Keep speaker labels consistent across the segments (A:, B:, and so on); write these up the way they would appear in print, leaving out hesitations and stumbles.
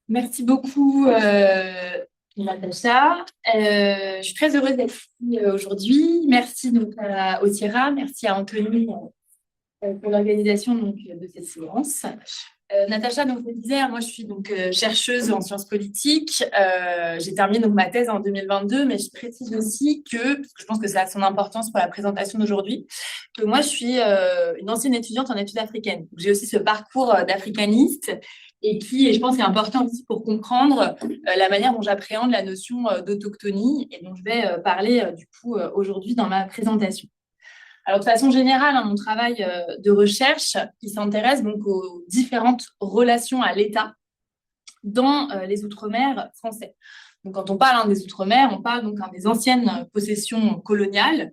A: Merci beaucoup, Natacha. Je suis très heureuse d'être ici aujourd'hui. Merci donc à Otira, merci à Anthony pour l'organisation de cette séance. Natacha, donc, je disais, moi je suis donc chercheuse en sciences politiques. J'ai terminé donc ma thèse en 2022, mais je précise aussi parce que je pense que ça a son importance pour la présentation d'aujourd'hui, que moi je suis une ancienne étudiante en études africaines. J'ai aussi ce parcours d'africaniste et je pense est important aussi pour comprendre la manière dont j'appréhende la notion d'autochtonie et dont je vais parler du coup aujourd'hui dans ma présentation. Alors, de façon générale, mon travail de recherche, qui s'intéresse donc aux différentes relations à l'État dans les Outre-mer français. Donc, quand on parle des Outre-mer, on parle donc des anciennes possessions coloniales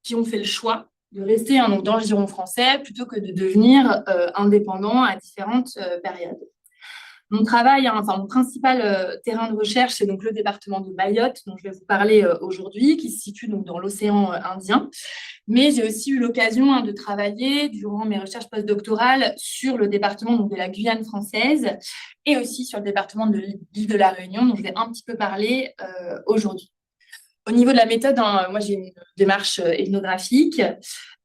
A: qui ont fait le choix de rester donc, dans le giron français plutôt que de devenir indépendants à différentes périodes. Mon travail, mon principal terrain de recherche, c'est donc le département de Mayotte, dont je vais vous parler aujourd'hui, qui se situe donc dans l'océan Indien. Mais j'ai aussi eu l'occasion de travailler durant mes recherches postdoctorales sur le département donc, de la Guyane française et aussi sur le département de l'île de la Réunion, dont je vais un petit peu parler aujourd'hui. Au niveau de la méthode, moi j'ai une démarche ethnographique.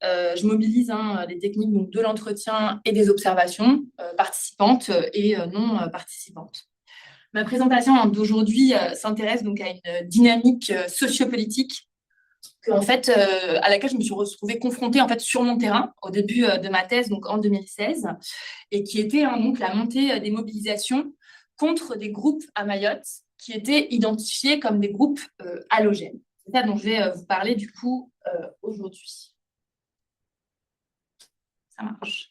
A: Je mobilise les techniques donc, de l'entretien et des observations participantes et non participantes. Ma présentation d'aujourd'hui s'intéresse donc à une dynamique sociopolitique à laquelle je me suis retrouvée confrontée en fait sur mon terrain au début de ma thèse, donc en 2016, et qui était donc la montée des mobilisations contre des groupes à Mayotte qui étaient identifiés comme des groupes halogènes. C'est ça dont je vais vous parler du coup aujourd'hui. Ça marche.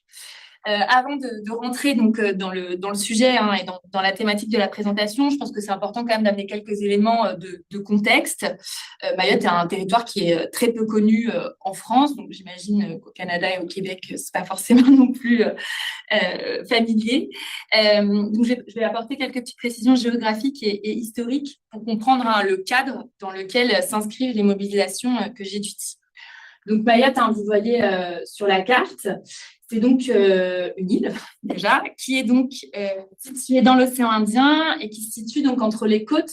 A: Avant de rentrer donc dans le sujet et dans la thématique de la présentation, je pense que c'est important quand même d'amener quelques éléments de contexte. Mayotte est un territoire qui est très peu connu en France, donc j'imagine qu'au Canada et au Québec, c'est pas forcément non plus familier. Donc je vais apporter quelques petites précisions géographiques et historiques pour comprendre le cadre dans lequel s'inscrivent les mobilisations que j'étudie. Donc Mayotte, vous voyez sur la carte, c'est donc une île déjà qui est donc située dans l'océan Indien et qui se situe donc entre les côtes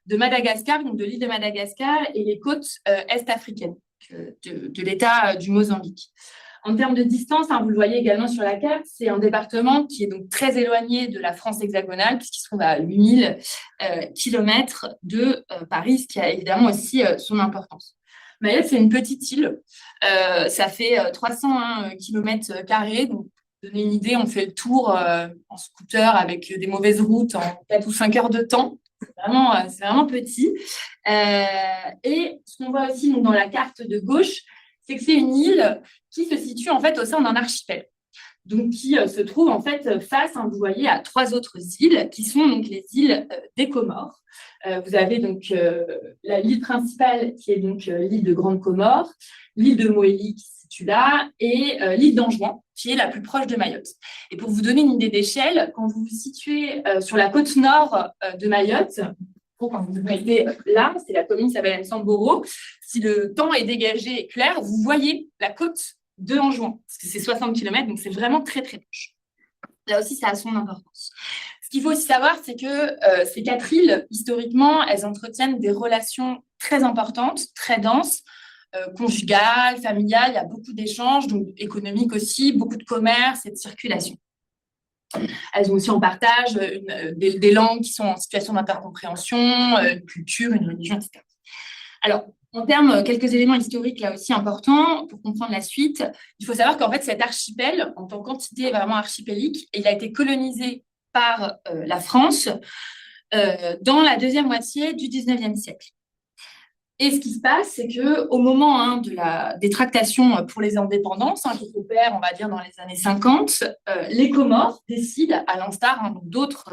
A: de Madagascar, donc de l'île de Madagascar, et les côtes est-africaines de l'État du Mozambique. En termes de distance, vous le voyez également sur la carte, c'est un département qui est donc très éloigné de la France hexagonale, puisqu'il se trouve à 8000 kilomètres de Paris, ce qui a évidemment aussi son importance. Mayotte, c'est une petite île. Ça fait 301 km carrés. Donc, pour donner une idée, on fait le tour en scooter avec des mauvaises routes en 4 ou 5 heures de temps. C'est vraiment petit. Et ce qu'on voit aussi donc, dans la carte de gauche, c'est que c'est une île qui se situe en fait au sein d'un archipel. Donc, qui se trouve en fait face, vous voyez, à 3 autres îles qui sont donc les îles des Comores. Vous avez donc l'île principale qui est donc l'île de Grande Comore, l'île de Moélie qui se situe là et l'île d'Anjouan qui est la plus proche de Mayotte. Et pour vous donner une idée d'échelle, quand vous vous situez sur la côte nord de Mayotte, quand vous vous mettez là, c'est la commune qui s'appelle Samboro, si le temps est dégagé et clair, vous voyez la côte de Anjouan, parce que c'est 60 km, donc c'est vraiment très très proche. Là aussi, ça a son importance. Ce qu'il faut aussi savoir, c'est que ces 4 îles, historiquement, elles entretiennent des relations très importantes, très denses, conjugales, familiales, il y a beaucoup d'échanges, donc économiques aussi, beaucoup de commerce et de circulation. Elles ont aussi en partage des langues qui sont en situation d'intercompréhension, une culture, une religion, etc. Alors, en termes, quelques éléments historiques là aussi importants pour comprendre la suite. Il faut savoir qu'en fait, cet archipel, en tant qu'entité vraiment archipélique, il a été colonisé par la France dans la deuxième moitié du 19e siècle. Et ce qui se passe, c'est qu'au moment des tractations pour les indépendances, qui s'opèrent, on va dire, dans les années 50, les Comores décident, à l'instar d'autres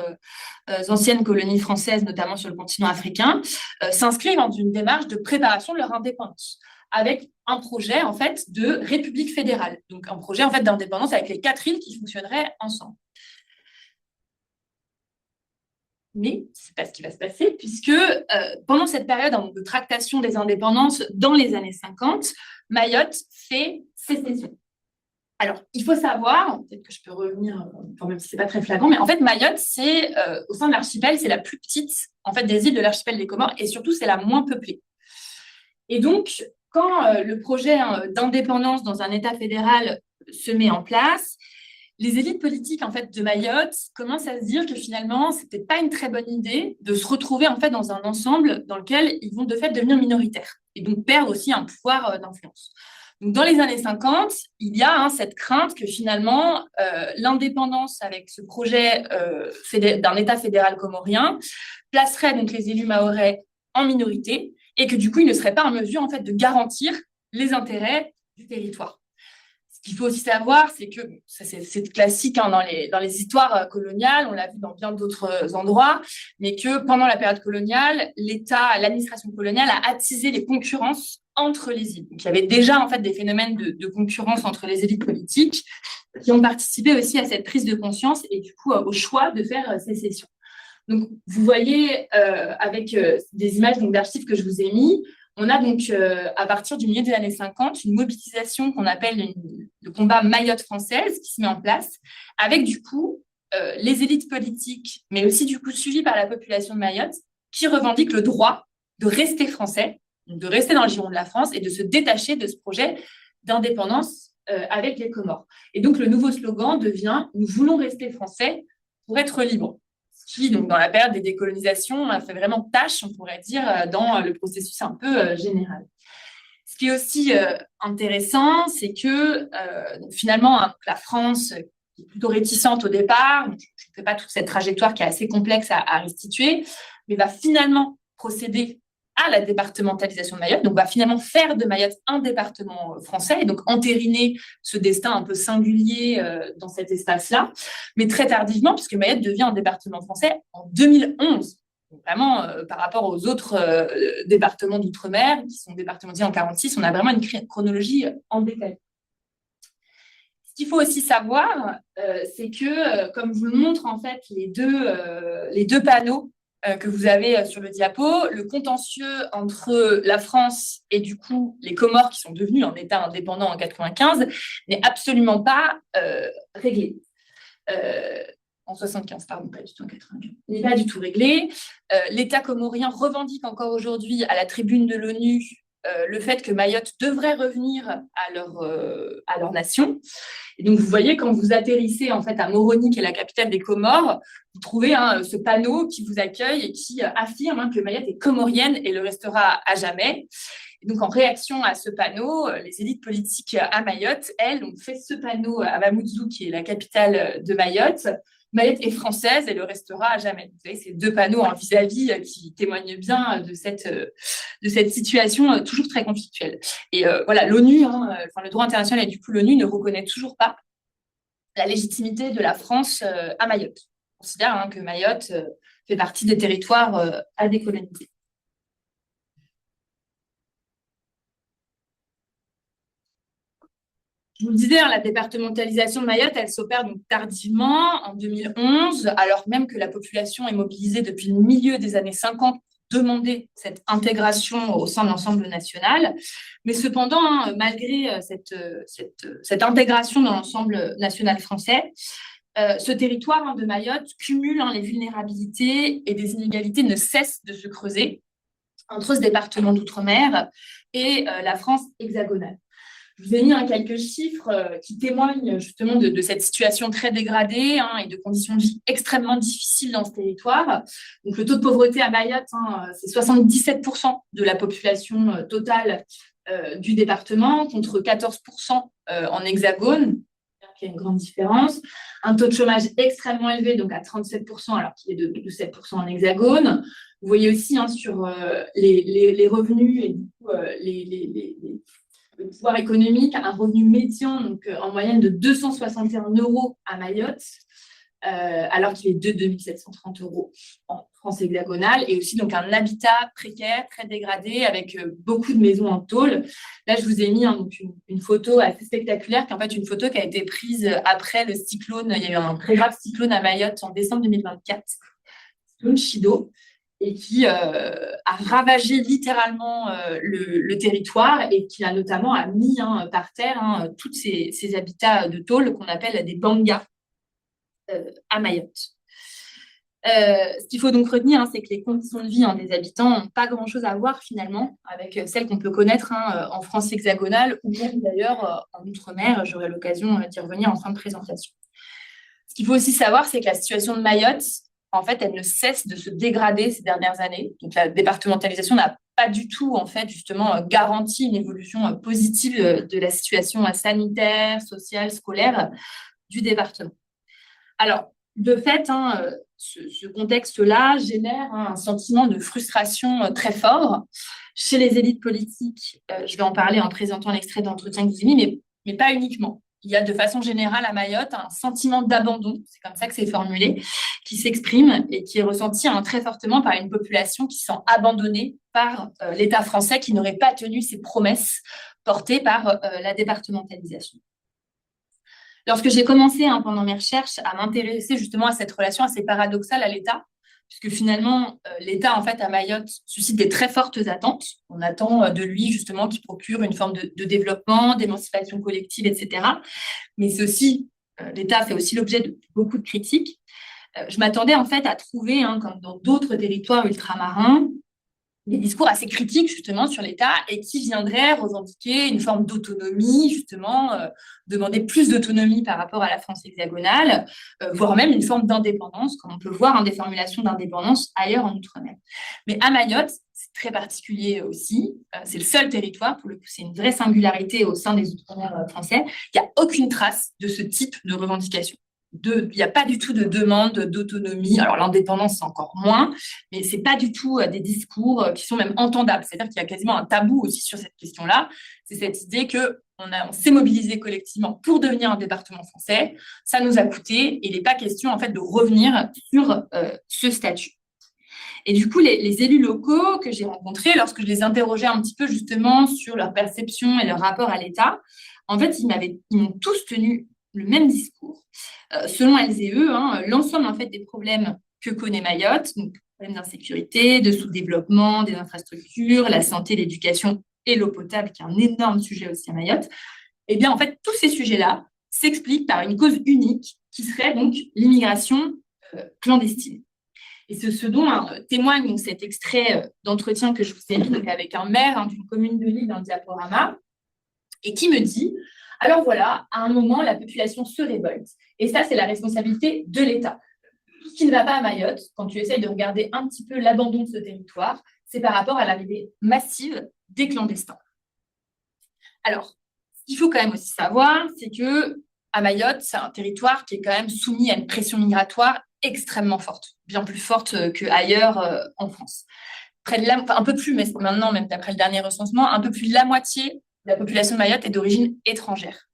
A: anciennes colonies françaises, notamment sur le continent africain, s'inscrivent dans une démarche de préparation de leur indépendance, avec un projet en fait de république fédérale, donc un projet en fait d'indépendance avec les 4 îles qui fonctionneraient ensemble. Mais ce n'est pas ce qui va se passer, puisque pendant cette période de tractation des indépendances dans les années 50, Mayotte fait sécession. Alors, il faut savoir, peut-être que je peux revenir, quand même si ce n'est pas très flagrant, mais en fait, Mayotte, c'est, au sein de l'archipel, c'est la plus petite en fait, des îles de l'archipel des Comores, et surtout, c'est la moins peuplée. Et donc, quand le projet d'indépendance dans un État fédéral se met en place, les élites politiques en fait, de Mayotte commencent à se dire que finalement, ce n'était pas une très bonne idée de se retrouver en fait, dans un ensemble dans lequel ils vont de fait devenir minoritaires, et donc perdre aussi un pouvoir d'influence. Donc, dans les années 50, il y a cette crainte que finalement, l'indépendance avec ce projet d'un État fédéral comorien placerait donc les élus mahorais en minorité et que du coup, ils ne seraient pas en mesure en fait, de garantir les intérêts du territoire. Ce qu'il faut aussi savoir, c'est que c'est classique dans les histoires coloniales, on l'a vu dans bien d'autres endroits, mais que pendant la période coloniale, l'administration coloniale a attisé les concurrences entre les îles. Donc, il y avait déjà en fait des phénomènes de concurrence entre les élites politiques qui ont participé aussi à cette prise de conscience et du coup au choix de faire sécession. Donc, vous voyez avec des images d'archives que je vous ai mis, on a donc, à partir du milieu des années 50, une mobilisation qu'on appelle le combat Mayotte française qui se met en place, avec du coup les élites politiques, mais aussi du coup suivies par la population de Mayotte, qui revendiquent le droit de rester français, de rester dans le giron de la France et de se détacher de ce projet d'indépendance avec les Comores. Et donc, le nouveau slogan devient « Nous voulons rester français pour être libres ». Qui, donc, dans la période des décolonisations, a fait vraiment tâche, on pourrait dire, dans le processus un peu général. Ce qui est aussi intéressant, c'est que finalement, la France, qui est plutôt réticente au départ, je ne fais pas toute cette trajectoire qui est assez complexe à restituer, mais va finalement procéder à la départementalisation de Mayotte, donc va finalement faire de Mayotte un département français et donc entériner ce destin un peu singulier dans cet espace-là, mais très tardivement, puisque Mayotte devient un département français en 2011. Donc vraiment, par rapport aux autres départements d'outre-mer, qui sont départementés en 46, on a vraiment une chronologie en détail. Ce qu'il faut aussi savoir, c'est que, comme je vous le montre, en fait, les deux panneaux que vous avez sur le diapo, le contentieux entre la France et du coup les Comores qui sont devenus un État indépendant en 95 n'est absolument pas réglé. En 75, pardon, pas du tout en 95. Il n'est pas du tout réglé. L'État comorien revendique encore aujourd'hui à la tribune de l'ONU le fait que Mayotte devrait revenir à leur nation. Et donc, vous voyez, quand vous atterrissez en fait à Moroni, qui est la capitale des Comores, vous trouvez ce panneau qui vous accueille et qui affirme que Mayotte est comorienne et le restera à jamais. Et donc, en réaction à ce panneau, les élites politiques à Mayotte, elles, ont fait ce panneau à Mamoudzou, qui est la capitale de Mayotte. Mayotte est française et le restera à jamais. Vous savez, ces deux panneaux en vis-à-vis qui témoignent bien de cette situation toujours très conflictuelle. Et voilà, l'ONU, le droit international et du coup l'ONU ne reconnaît toujours pas la légitimité de la France à Mayotte. On considère que Mayotte fait partie des territoires à décoloniser. Je vous le disais, la départementalisation de Mayotte, elle s'opère donc tardivement, en 2011, alors même que la population est mobilisée depuis le milieu des années 50 pour demander cette intégration au sein de l'ensemble national. Mais cependant, malgré cette intégration dans l'ensemble national français, ce territoire de Mayotte cumule les vulnérabilités et des inégalités ne cessent de se creuser entre ce département d'outre-mer et la France hexagonale. Je vous ai mis quelques chiffres qui témoignent justement de cette situation très dégradée et de conditions de vie extrêmement difficiles dans ce territoire. Donc, le taux de pauvreté à Mayotte, c'est 77% de la population totale du département contre 14% en hexagone. Il y a une grande différence. Un taux de chômage extrêmement élevé, donc à 37%, alors qu'il est de 7% en hexagone. Vous voyez aussi sur les revenus et du coup, le pouvoir économique, un revenu médian donc, en moyenne de 261 € à Mayotte, alors qu'il est de 2730 € en France hexagonale, et aussi donc un habitat précaire, très dégradé, avec beaucoup de maisons en tôle. Là, je vous ai mis donc une photo assez spectaculaire, qui est en fait une photo qui a été prise après le cyclone. Il y a eu un très grave cyclone à Mayotte en décembre 2024, cyclone Chido. et qui a ravagé littéralement le territoire et qui a notamment mis par terre tous ces habitats de tôle qu'on appelle des bangas à Mayotte. Ce qu'il faut donc retenir, c'est que les conditions de vie des habitants n'ont pas grand-chose à voir finalement avec celles qu'on peut connaître en France hexagonale ou même d'ailleurs en Outre-mer. J'aurai l'occasion d'y revenir en fin de présentation. Ce qu'il faut aussi savoir, c'est que la situation de Mayotte, en fait, elle ne cesse de se dégrader ces dernières années. Donc la départementalisation n'a pas du tout, en fait, justement, garanti une évolution positive de la situation sanitaire, sociale, scolaire du département. Alors, de fait, ce contexte-là génère un sentiment de frustration très fort chez les élites politiques. Je vais en parler en présentant l'extrait d'entretien que vous avez mis, mais pas uniquement. Il y a de façon générale à Mayotte un sentiment d'abandon, c'est comme ça que c'est formulé, qui s'exprime et qui est ressenti très fortement par une population qui se sent abandonnée par l'État français qui n'aurait pas tenu ses promesses portées par la départementalisation. Lorsque j'ai commencé pendant mes recherches à m'intéresser justement à cette relation assez paradoxale à l'État, puisque finalement, l'État, en fait, à Mayotte, suscite des très fortes attentes. On attend de lui, justement, qu'il procure une forme de développement, d'émancipation collective, etc. Mais c'est aussi, l'État fait aussi l'objet de beaucoup de critiques. Je m'attendais, en fait, à trouver, comme dans d'autres territoires ultramarins, des discours assez critiques justement sur l'État et qui viendraient revendiquer une forme d'autonomie, justement, demander plus d'autonomie par rapport à la France hexagonale, voire même une forme d'indépendance, comme on peut voir des formulations d'indépendance ailleurs en Outre-mer. Mais à Mayotte, c'est très particulier aussi, c'est le seul territoire, pour le coup, c'est une vraie singularité au sein des Outre-mer français, il n'y a aucune trace de ce type de revendication. Il n'y a pas du tout de demande d'autonomie. Alors, l'indépendance, c'est encore moins, mais ce n'est pas du tout des discours qui sont même entendables. C'est-à-dire qu'il y a quasiment un tabou aussi sur cette question-là. C'est cette idée qu'on s'est mobilisé collectivement pour devenir un département français. Ça nous a coûté et il n'est pas question, en fait, de revenir sur ce statut. Et du coup, les élus locaux que j'ai rencontrés, lorsque je les interrogeais un petit peu justement sur leur perception et leur rapport à l'État, en fait, ils m'ont tous tenu le même discours. Selon elles et eux, l'ensemble en fait des problèmes que connaît Mayotte, donc problèmes d'insécurité, de sous-développement, des infrastructures, la santé, l'éducation et l'eau potable, qui est un énorme sujet aussi à Mayotte, eh bien en fait tous ces sujets-là s'expliquent par une cause unique qui serait donc l'immigration clandestine. Et c'est ce dont témoigne donc, cet extrait d'entretien que je vous ai mis donc, avec un maire d'une commune de l'île dans le diaporama, et qui me dit alors voilà, à un moment, la population se révolte. Et ça, c'est la responsabilité de l'État. Ce qui ne va pas à Mayotte, quand tu essayes de regarder un petit peu l'abandon de ce territoire, c'est par rapport à l'arrivée massive des clandestins. Alors, ce qu'il faut quand même aussi savoir, c'est que à Mayotte, c'est un territoire qui est quand même soumis à une pression migratoire extrêmement forte, bien plus forte qu'ailleurs en France. Un peu plus, mais maintenant, même d'après le dernier recensement, un peu plus de la moitié la population de Mayotte est d'origine étrangère.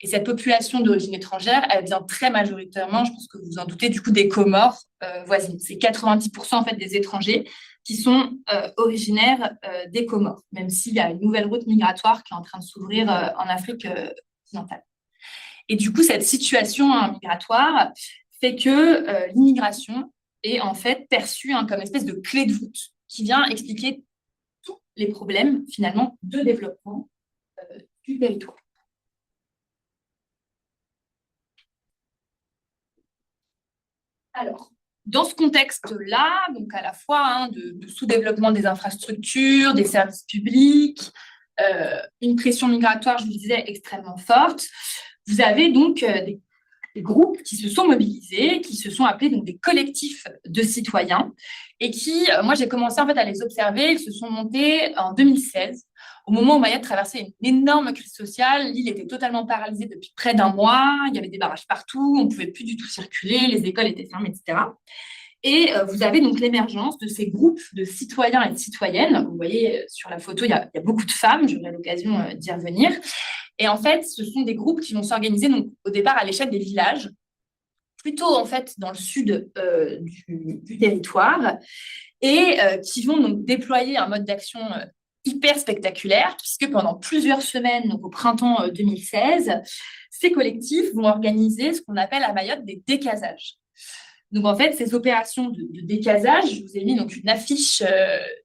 A: Et cette population d'origine étrangère, elle vient très majoritairement, je pense que vous vous en doutez, du coup des Comores voisines. C'est 90% en fait des étrangers qui sont originaires des Comores, même s'il y a une nouvelle route migratoire qui est en train de s'ouvrir en Afrique occidentale. Et du coup, cette situation migratoire fait que l'immigration est en fait perçue comme une espèce de clé de voûte qui vient expliquer tous les problèmes finalement de développement du territoire. Alors, dans ce contexte-là, donc à la fois de sous-développement des infrastructures, des services publics, une pression migratoire, je vous disais, extrêmement forte, vous avez donc des groupes qui se sont mobilisés, qui se sont appelés donc des collectifs de citoyens et qui, moi j'ai commencé en fait à les observer, ils se sont montés en 2016 au moment où Mayotte traversait une énorme crise sociale. L'île était totalement paralysée depuis près d'un mois, il y avait des barrages partout, on ne pouvait plus du tout circuler, les écoles étaient fermées, etc. Et vous avez donc l'émergence de ces groupes de citoyens et de citoyennes. Vous voyez sur la photo, il y a beaucoup de femmes, j'aurai l'occasion d'y revenir. Et en fait, ce sont des groupes qui vont s'organiser donc, au départ à l'échelle des villages, plutôt en fait dans le sud du territoire, et qui vont donc déployer un mode d'action hyper spectaculaire, puisque pendant plusieurs semaines, donc au printemps 2016, ces collectifs vont organiser ce qu'on appelle à Mayotte des décasages. Donc, en fait, ces opérations de décasage, je vous ai mis donc une affiche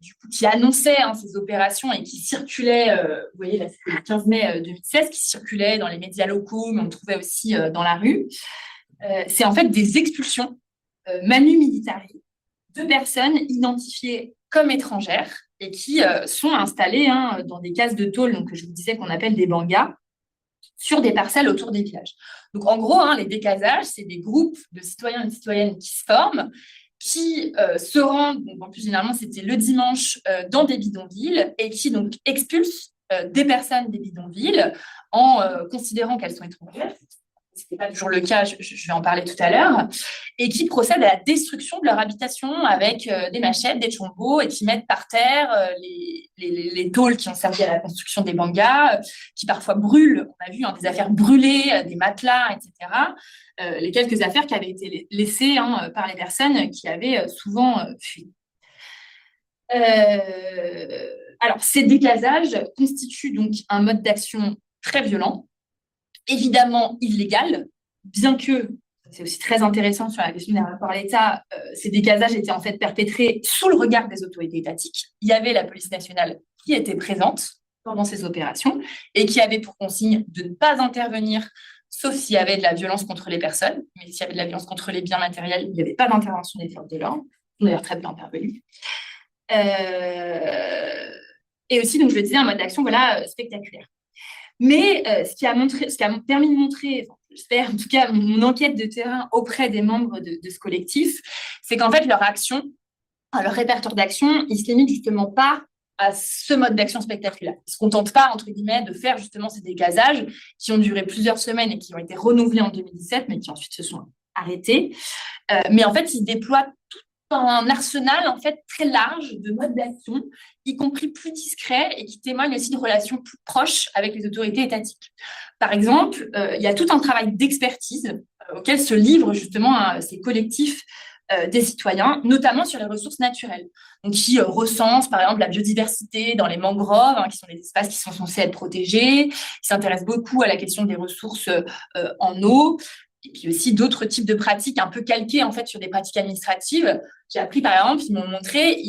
A: du coup, qui annonçait ces opérations et qui circulait, vous voyez, là, c'était le 15 mai 2016, qui circulait dans les médias locaux, mais on le trouvait aussi dans la rue. C'est en fait des expulsions manu militari de personnes identifiées comme étrangères et qui sont installées dans des cases de tôle, donc, que je vous disais qu'on appelle des bangas, sur des parcelles autour des villages. Donc, en gros, les décasages, c'est des groupes de citoyens et de citoyennes qui se forment, qui se rendent, donc en plus généralement c'était le dimanche, dans des bidonvilles et qui donc expulsent des personnes des bidonvilles en considérant qu'elles sont étrangères. Ce n'était pas toujours le cas, je vais en parler tout à l'heure, et qui procèdent à la destruction de leur habitation avec des machettes, des chombo, et qui mettent par terre les tôles qui ont servi à la construction des bangas, qui parfois brûlent. On a vu des affaires brûlées, des matelas, etc. Les quelques affaires qui avaient été laissées par les personnes qui avaient souvent fui. Alors, ces décasages constituent donc un mode d'action très violent, évidemment illégal, bien que, c'est aussi très intéressant sur la question des rapports à l'État, ces décasages étaient en fait perpétrés sous le regard des autorités étatiques. Il y avait la police nationale qui était présente pendant ces opérations et qui avait pour consigne de ne pas intervenir, sauf s'il y avait de la violence contre les personnes, mais s'il y avait de la violence contre les biens matériels, il n'y avait pas d'intervention des forces de l'ordre. On est d'ailleurs très bien intervenu. Et aussi, donc, je le disais, un mode d'action spectaculaire. Mais ce qui a permis de montrer, j'espère en tout cas mon enquête de terrain auprès des membres de ce collectif, c'est qu'en fait leur action, leur répertoire d'action, il se limite justement pas à ce mode d'action spectaculaire. Ils ne se contentent pas, entre guillemets, de faire justement ces décasages qui ont duré plusieurs semaines et qui ont été renouvelés en 2017, mais qui ensuite se sont arrêtés. Mais en fait, ils déploient tout un arsenal en fait très large de modes d'action, y compris plus discrets et qui témoignent aussi de relations plus proches avec les autorités étatiques. Par exemple, il y a tout un travail d'expertise auquel se livrent justement ces collectifs des citoyens, notamment sur les ressources naturelles. Donc, qui recensent, par exemple, la biodiversité dans les mangroves, qui sont des espaces qui sont censés être protégés, qui s'intéressent beaucoup à la question des ressources en eau, et puis aussi d'autres types de pratiques un peu calquées en fait sur des pratiques administratives. J'ai appris par exemple, ils m'ont montré,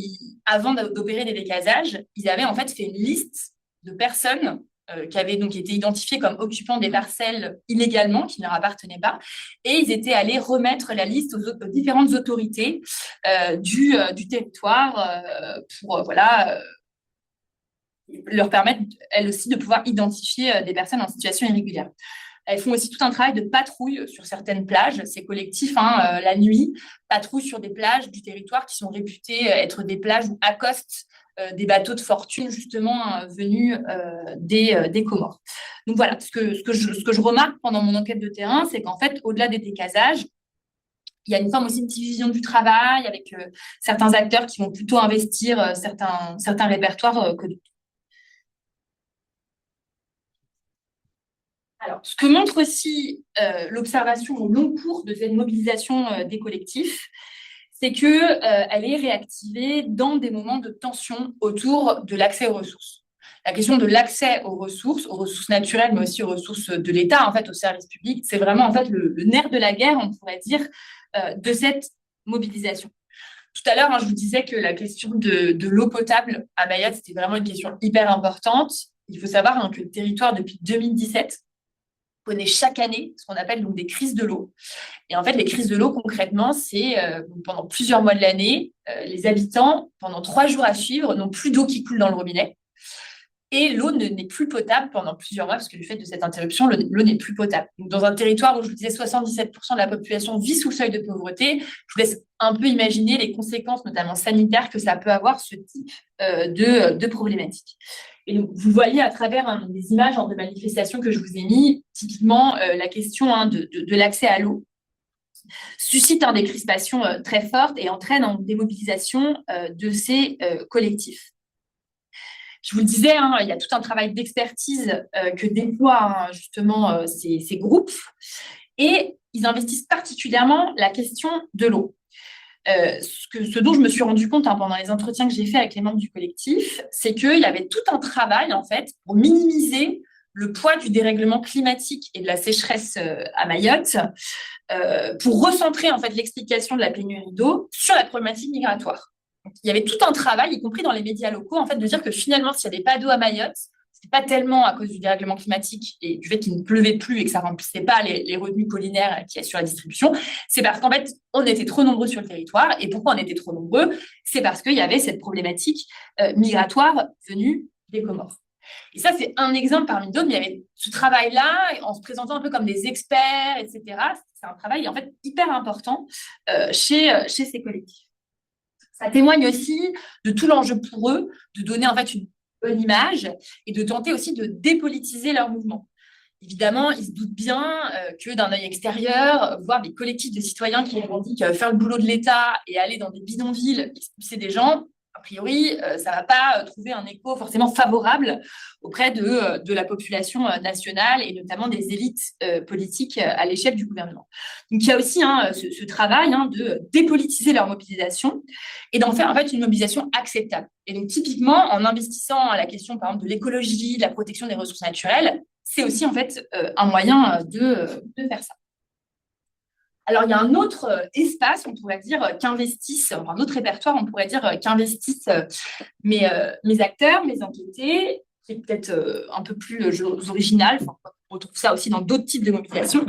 A: avant d'opérer des décasages, ils avaient en fait fait une liste de personnes qui avaient donc été identifiées comme occupants des parcelles illégalement, qui ne leur appartenaient pas, et ils étaient allés remettre la liste aux différentes autorités du territoire pour leur permettre elles aussi de pouvoir identifier des personnes en situation irrégulière. Elles font aussi tout un travail de patrouille sur certaines plages. Ces collectifs, la nuit, patrouillent sur des plages du territoire qui sont réputées être des plages où accostent des bateaux de fortune, justement, venus des Comores. Donc voilà, ce que je remarque pendant mon enquête de terrain, c'est qu'en fait, au-delà des décasages, il y a une forme aussi de division du travail avec certains acteurs qui vont plutôt investir certains répertoires que d'autres. Alors, ce que montre aussi l'observation au long cours de cette mobilisation des collectifs, c'est qu'elle est réactivée dans des moments de tension autour de l'accès aux ressources. La question de l'accès aux ressources naturelles, mais aussi aux ressources de l'État, en fait, aux services publics, c'est vraiment en fait le nerf de la guerre, on pourrait dire, de cette mobilisation. Tout à l'heure, je vous disais que la question de l'eau potable à Mayotte, c'était vraiment une question hyper importante. Il faut savoir que le territoire, depuis 2017, connaît chaque année ce qu'on appelle donc des crises de l'eau. Et en fait, les crises de l'eau, concrètement, c'est pendant plusieurs mois de l'année, les habitants, pendant 3 jours à suivre, n'ont plus d'eau qui coule dans le robinet. Et l'eau n'est plus potable pendant plusieurs mois, parce que du fait de cette interruption, l'eau n'est plus potable. Donc, dans un territoire où je vous disais 77% de la population vit sous le seuil de pauvreté, je vous laisse un peu imaginer les conséquences, notamment sanitaires, que ça peut avoir ce type de problématique. Et donc, vous voyez à travers des images de manifestations que je vous ai mis, typiquement la question de l'accès à l'eau suscite des crispations très fortes et entraîne des mobilisations de ces collectifs. Je vous le disais, il y a tout un travail d'expertise que déploient justement ces groupes et ils investissent particulièrement la question de l'eau. Ce dont je me suis rendu compte pendant les entretiens que j'ai faits avec les membres du collectif, c'est qu'il y avait tout un travail en fait pour minimiser le poids du dérèglement climatique et de la sécheresse à Mayotte pour recentrer en fait l'explication de la pénurie d'eau sur la problématique migratoire. Donc, il y avait tout un travail, y compris dans les médias locaux, en fait, de dire que finalement, s'il n'y avait pas d'eau à Mayotte, c'est pas tellement à cause du dérèglement climatique et du fait qu'il ne pleuvait plus et que ça remplissait pas les retenues collinaires qui assurent la distribution, c'est parce qu'en fait, on était trop nombreux sur le territoire. Et pourquoi on était trop nombreux? C'est parce qu'il y avait cette problématique migratoire venue des Comores. Et ça, c'est un exemple parmi d'autres, mais il y avait ce travail-là, en se présentant un peu comme des experts, etc. C'est un travail, en fait, hyper important chez ces collectifs. Ça témoigne aussi de tout l'enjeu pour eux de donner, en fait, une bonne image et de tenter aussi de dépolitiser leur mouvement. Évidemment, ils se doutent bien que d'un œil extérieur, voir des collectifs de citoyens qui revendiquent faire le boulot de l'État et aller dans des bidonvilles, expulser des gens, a priori, ça ne va pas trouver un écho forcément favorable auprès de la population nationale et notamment des élites politiques à l'échelle du gouvernement. Donc, il y a aussi ce travail de dépolitiser leur mobilisation et d'en faire en fait une mobilisation acceptable. Et donc, typiquement, en investissant à la question, par exemple, de l'écologie, de la protection des ressources naturelles, c'est aussi en fait un moyen de faire ça. Alors, il y a un autre espace, on pourrait dire, qu'investissent, enfin, un autre répertoire, on pourrait dire, qu'investissent mes acteurs, mes enquêtés, qui est peut-être un peu plus original, enfin, on retrouve ça aussi dans d'autres types de mobilisation,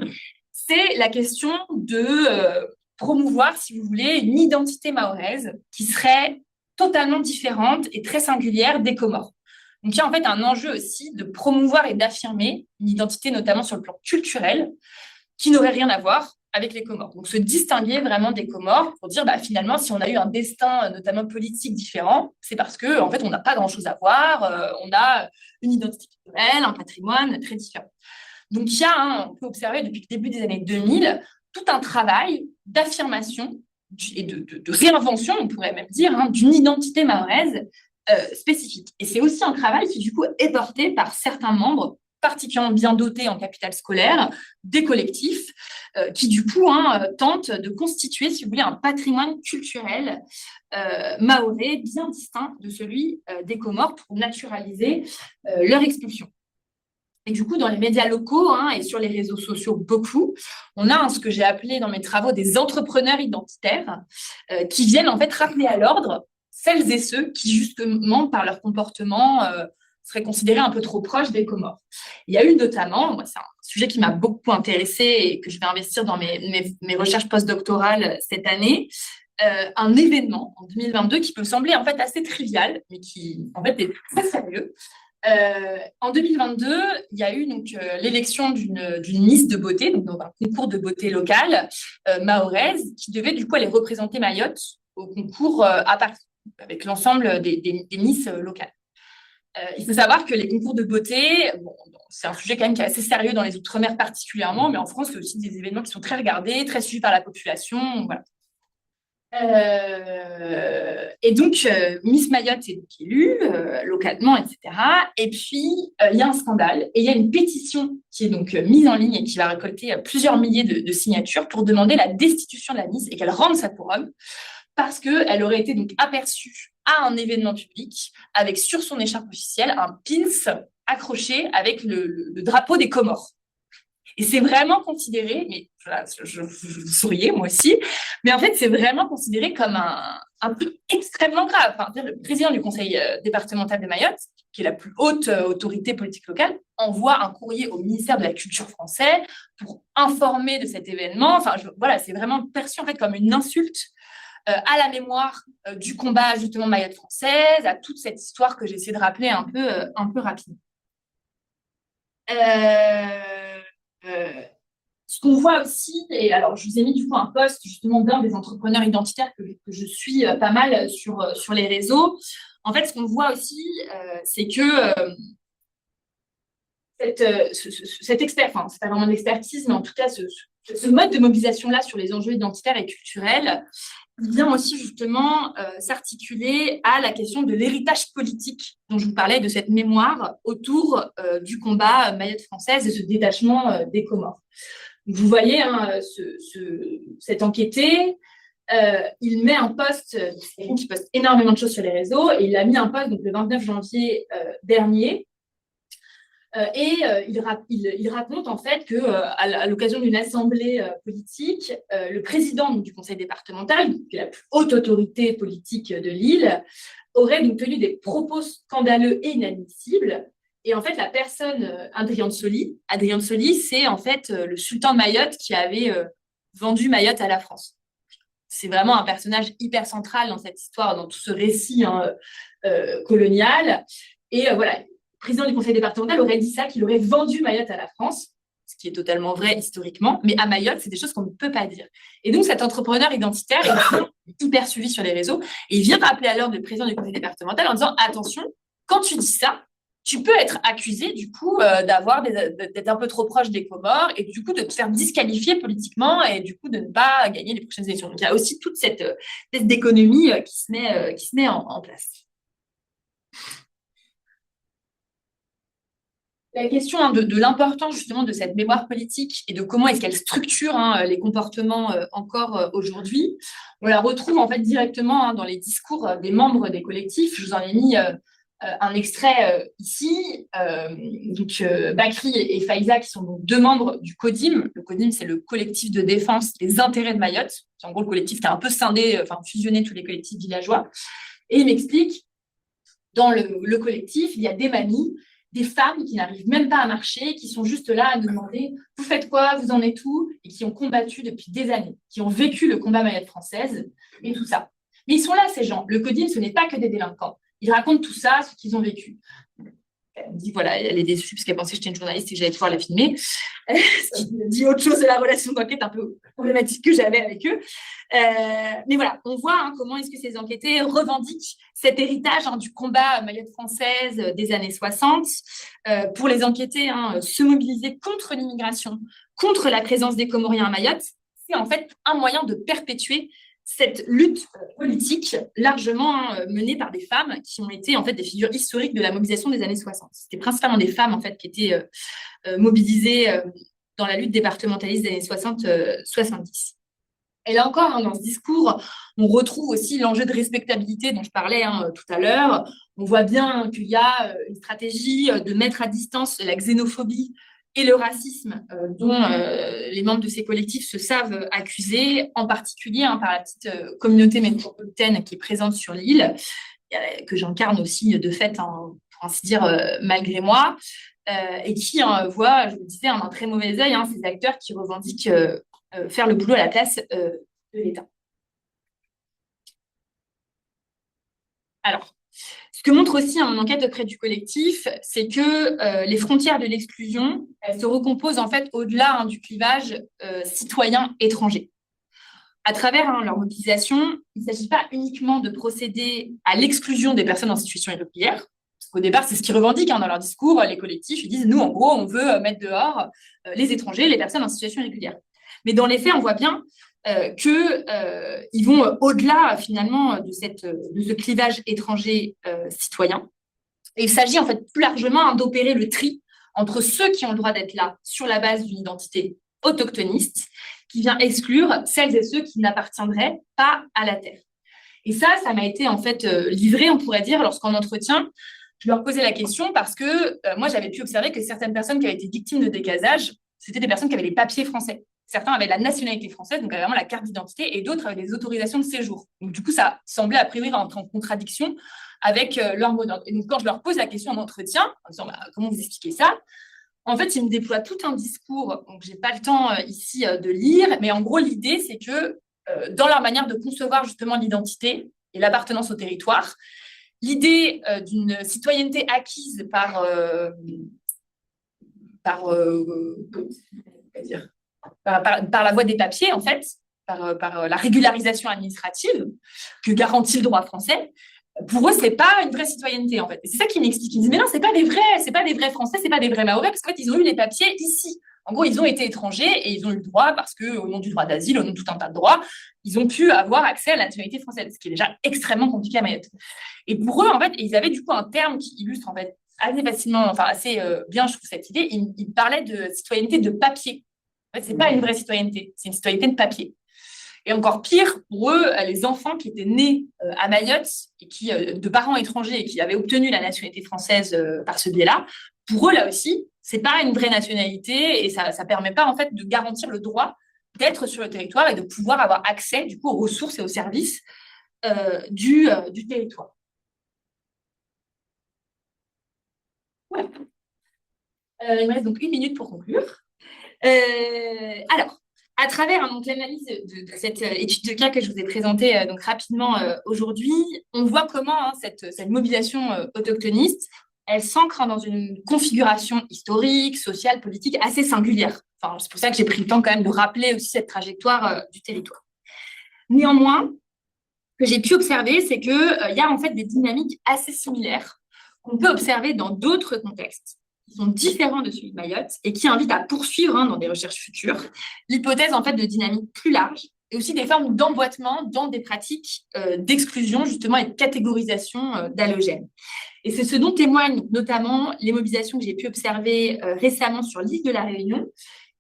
A: c'est la question de promouvoir, si vous voulez, une identité mahoraise qui serait totalement différente et très singulière des Comores. Donc, il y a en fait un enjeu aussi de promouvoir et d'affirmer une identité, notamment sur le plan culturel, qui n'aurait rien à voir avec les Comores. Donc, se distinguer vraiment des Comores pour dire, finalement, si on a eu un destin, notamment politique, différent, c'est parce que, en fait, on n'a pas grand-chose à voir, on a une identité culturelle, un patrimoine très différent. Donc, il y a, on peut observer depuis le début des années 2000, tout un travail d'affirmation et de réinvention, on pourrait même dire, d'une identité mahoraise spécifique. Et c'est aussi un travail qui, du coup, est porté par certains membres particulièrement bien dotés en capital scolaire, des collectifs qui, du coup, tentent de constituer, si vous voulez, un patrimoine culturel mahorais bien distinct de celui des Comores pour naturaliser leur expulsion. Et du coup, dans les médias locaux et sur les réseaux sociaux, beaucoup, on a ce que j'ai appelé dans mes travaux des entrepreneurs identitaires qui viennent en fait rappeler à l'ordre celles et ceux qui, justement, par leur comportement, seraient considérés un peu trop proches des Comores. Il y a eu notamment, moi, c'est un sujet qui m'a beaucoup intéressée et que je vais investir dans mes recherches postdoctorales cette année, un événement en 2022 qui peut sembler en fait assez trivial, mais qui en fait est très sérieux. En 2022, il y a eu donc l'élection d'une Miss de beauté, donc dans un concours de beauté local mahoraise, qui devait du coup aller représenter Mayotte au concours à Paris, avec l'ensemble des Miss locales. Il faut savoir que les concours de beauté, c'est un sujet quand même qui est assez sérieux dans les Outre-mer particulièrement, mais en France, c'est aussi des événements qui sont très regardés, très suivis par la population. Voilà. Et donc, Miss Mayotte est élue localement, etc. Et puis, il y a un scandale et il y a une pétition qui est donc mise en ligne et qui va récolter plusieurs milliers de signatures pour demander la destitution de la Miss et qu'elle rende sa couronne parce qu'elle aurait été donc aperçue à un événement public avec sur son écharpe officielle un pins accroché avec le drapeau des Comores. Et c'est vraiment considéré, mais je souriais moi aussi, mais en fait, c'est vraiment considéré comme un peu extrêmement grave. Enfin, le président du conseil départemental de Mayotte, qui est la plus haute autorité politique locale, envoie un courrier au ministère de la Culture français pour informer de cet événement. Enfin, voilà, c'est vraiment perçu en fait comme une insulte à la mémoire du combat justement Mayotte française, à toute cette histoire que j'essaie de rappeler un peu rapidement. Ce qu'on voit aussi, et alors je vous ai mis du coup un post justement d'un des entrepreneurs identitaires que je suis pas mal sur les réseaux. En fait, ce qu'on voit aussi, c'est que cet expert, enfin, c'est pas vraiment de l'expertise, mais en tout cas, ce mode de mobilisation-là sur les enjeux identitaires et culturels, il vient aussi justement s'articuler à la question de l'héritage politique dont je vous parlais, de cette mémoire autour du combat Mayotte française et ce détachement des Comores. Vous voyez cet enquêté, il met un post, qui poste énormément de choses sur les réseaux, et il a mis un post donc, le 29 janvier dernier, Il raconte en fait que à l'occasion d'une assemblée politique, le président du conseil départemental, qui est la plus haute autorité politique de l'île, aurait donc tenu des propos scandaleux et inadmissibles. Et en fait, la personne, Adrien de Soli, c'est en fait le sultan de Mayotte qui avait vendu Mayotte à la France. C'est vraiment un personnage hyper central dans cette histoire, dans tout ce récit colonial. Et voilà, le président du conseil départemental aurait dit ça, qu'il aurait vendu Mayotte à la France, ce qui est totalement vrai historiquement, mais à Mayotte, c'est des choses qu'on ne peut pas dire. Et donc, cet entrepreneur identitaire est hyper suivi sur les réseaux, et il vient rappeler à l'ordre le président du conseil départemental en disant, attention, quand tu dis ça, tu peux être accusé du coup d'être un peu trop proche des Comores et du coup de te faire disqualifier politiquement et du coup de ne pas gagner les prochaines élections. Donc il y a aussi toute cette espèce d'économie qui se met en place. La question de l'importance justement de cette mémoire politique et de comment est-ce qu'elle structure les comportements encore aujourd'hui, on la retrouve en fait directement dans les discours des membres des collectifs. Je vous en ai mis un extrait ici. Bakri et Faiza, qui sont donc deux membres du CODIM. Le CODIM, c'est le collectif de défense des intérêts de Mayotte. C'est en gros le collectif qui a un peu scindé, fusionné tous les collectifs villageois. Et il m'explique, dans le collectif, il y a des mamies, des femmes qui n'arrivent même pas à marcher, qui sont juste là à nous demander « Vous faites quoi? Vous en êtes où ?» et qui ont combattu depuis des années, qui ont vécu le combat Mayotte française et tout ça. Mais ils sont là, ces gens. Le CODIM, ce n'est pas que des délinquants. Ils racontent tout ça, ce qu'ils ont vécu. Elle me dit, voilà, elle est déçue parce qu'elle pensait que j'étais une journaliste et que j'allais pouvoir la filmer. Ce qui dit autre chose de la relation d'enquête un peu problématique que j'avais avec eux. Mais voilà, on voit comment est-ce que ces enquêtés revendiquent cet héritage du combat Mayotte française des années 60. Pour les enquêtés, se mobiliser contre l'immigration, contre la présence des Comoriens à Mayotte, c'est en fait un moyen de perpétuer cette lutte politique largement menée par des femmes qui ont été en fait des figures historiques de la mobilisation des années 60. C'était principalement des femmes en fait qui étaient mobilisées dans la lutte départementaliste des années 60-70. Et là encore, dans ce discours, on retrouve aussi l'enjeu de respectabilité dont je parlais tout à l'heure. On voit bien qu'il y a une stratégie de mettre à distance la xénophobie et le racisme dont les membres de ces collectifs se savent accusés, en particulier par la petite communauté métropolitaine qui est présente sur l'île, que j'incarne aussi de fait, pour ainsi dire, malgré moi, et qui voit, je vous le disais, un très mauvais œil ces acteurs qui revendiquent faire le boulot à la place de l'État. Alors, ce que montre aussi mon enquête auprès du collectif, c'est que les frontières de l'exclusion se recomposent en fait au-delà du clivage citoyen-étranger. À travers leur mobilisation, il ne s'agit pas uniquement de procéder à l'exclusion des personnes en situation irrégulière, parce qu'au départ, c'est ce qu'ils revendiquent dans leur discours, les collectifs, ils disent, nous, en gros, on veut mettre dehors les étrangers, les personnes en situation irrégulière. Mais dans les faits, on voit bien qu'ils vont au-delà finalement de ce clivage étranger-citoyen. Et il s'agit en fait plus largement d'opérer le tri entre ceux qui ont le droit d'être là sur la base d'une identité autochtoniste, qui vient exclure celles et ceux qui n'appartiendraient pas à la terre. Et ça m'a été en fait livré, on pourrait dire, lorsqu'en entretien, je leur posais la question parce que moi, j'avais pu observer que certaines personnes qui avaient été victimes de décasage, c'était des personnes qui avaient les papiers français. Certains avaient la nationalité française, donc avaient vraiment la carte d'identité, et d'autres avaient des autorisations de séjour. Donc, du coup, ça semblait a priori rentrer en contradiction avec leur mot d'ordre. Et donc, quand je leur pose la question en entretien, en disant comment vous expliquez ça, en fait, ils me déploient tout un discours, donc je n'ai pas le temps ici de lire, mais en gros, l'idée, c'est que dans leur manière de concevoir justement l'identité et l'appartenance au territoire, l'idée d'une citoyenneté acquise par la voie des papiers, en fait, par la régularisation administrative que garantit le droit français, pour eux, c'est pas une vraie citoyenneté, en fait. Et c'est ça qu'ils m'expliquent. Ils disent, mais non, c'est pas des vrais Français, c'est pas des vrais Mahorais, parce qu'en fait, ils ont eu les papiers ici. En gros, ils ont été étrangers et ils ont eu le droit, parce qu'au nom du droit d'asile, au nom de tout un tas de droits, ils ont pu avoir accès à la nationalité française, ce qui est déjà extrêmement compliqué à Mayotte. Et pour eux, en fait, ils avaient du coup un terme qui illustre, en fait, assez facilement, assez bien, je trouve, cette idée. Ils parlaient de citoyenneté de papier. En fait, c'est pas une vraie citoyenneté, c'est une citoyenneté de papier. Et encore pire, pour eux, les enfants qui étaient nés à Mayotte et qui, de parents étrangers et qui avaient obtenu la nationalité française par ce biais-là, pour eux, là aussi, c'est pas une vraie nationalité et ça permet pas, en fait, de garantir le droit d'être sur le territoire et de pouvoir avoir accès, du coup, aux ressources et aux services du territoire. Ouais. Il me reste donc 1 minute pour conclure. Alors, à travers donc, l'analyse de cette étude de cas que je vous ai présentée donc, rapidement aujourd'hui, on voit comment cette mobilisation autochtoniste, elle s'ancre dans une configuration historique, sociale, politique assez singulière. Enfin, c'est pour ça que j'ai pris le temps quand même de rappeler aussi cette trajectoire du territoire. Néanmoins, ce que j'ai pu observer, c'est qu'il y a en fait des dynamiques assez similaires qu'on peut observer dans d'autres contextes qui sont différents de celui de Mayotte et qui invitent à poursuivre dans des recherches futures l'hypothèse en fait de dynamique plus large et aussi des formes d'emboîtement dans des pratiques d'exclusion justement et de catégorisation d'allogènes. Et c'est ce dont témoignent notamment les mobilisations que j'ai pu observer récemment sur l'île de la Réunion,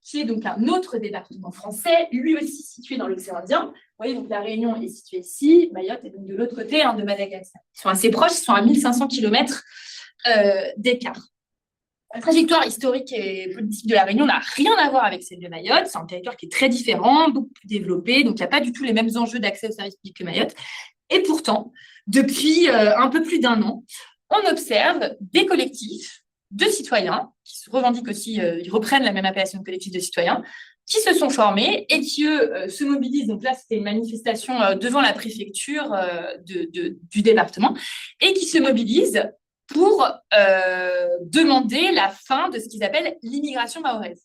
A: qui est donc un autre département français, lui aussi situé dans l'océan Indien. Vous voyez, donc la Réunion est située ici, Mayotte est donc de l'autre côté de Madagascar. Ils sont assez proches, ils sont à 1500 km d'écart. La trajectoire historique et politique de la Réunion n'a rien à voir avec celle de Mayotte. C'est un territoire qui est très différent, beaucoup plus développé, donc il n'y a pas du tout les mêmes enjeux d'accès aux services publics que Mayotte. Et pourtant, depuis un peu plus d'1 an, on observe des collectifs de citoyens, qui se revendiquent aussi, ils reprennent la même appellation de collectif de citoyens, qui se sont formés et qui, eux, se mobilisent. Donc là, c'était une manifestation devant la préfecture du département, et qui se mobilisent pour demander la fin de ce qu'ils appellent l'immigration mahoraise.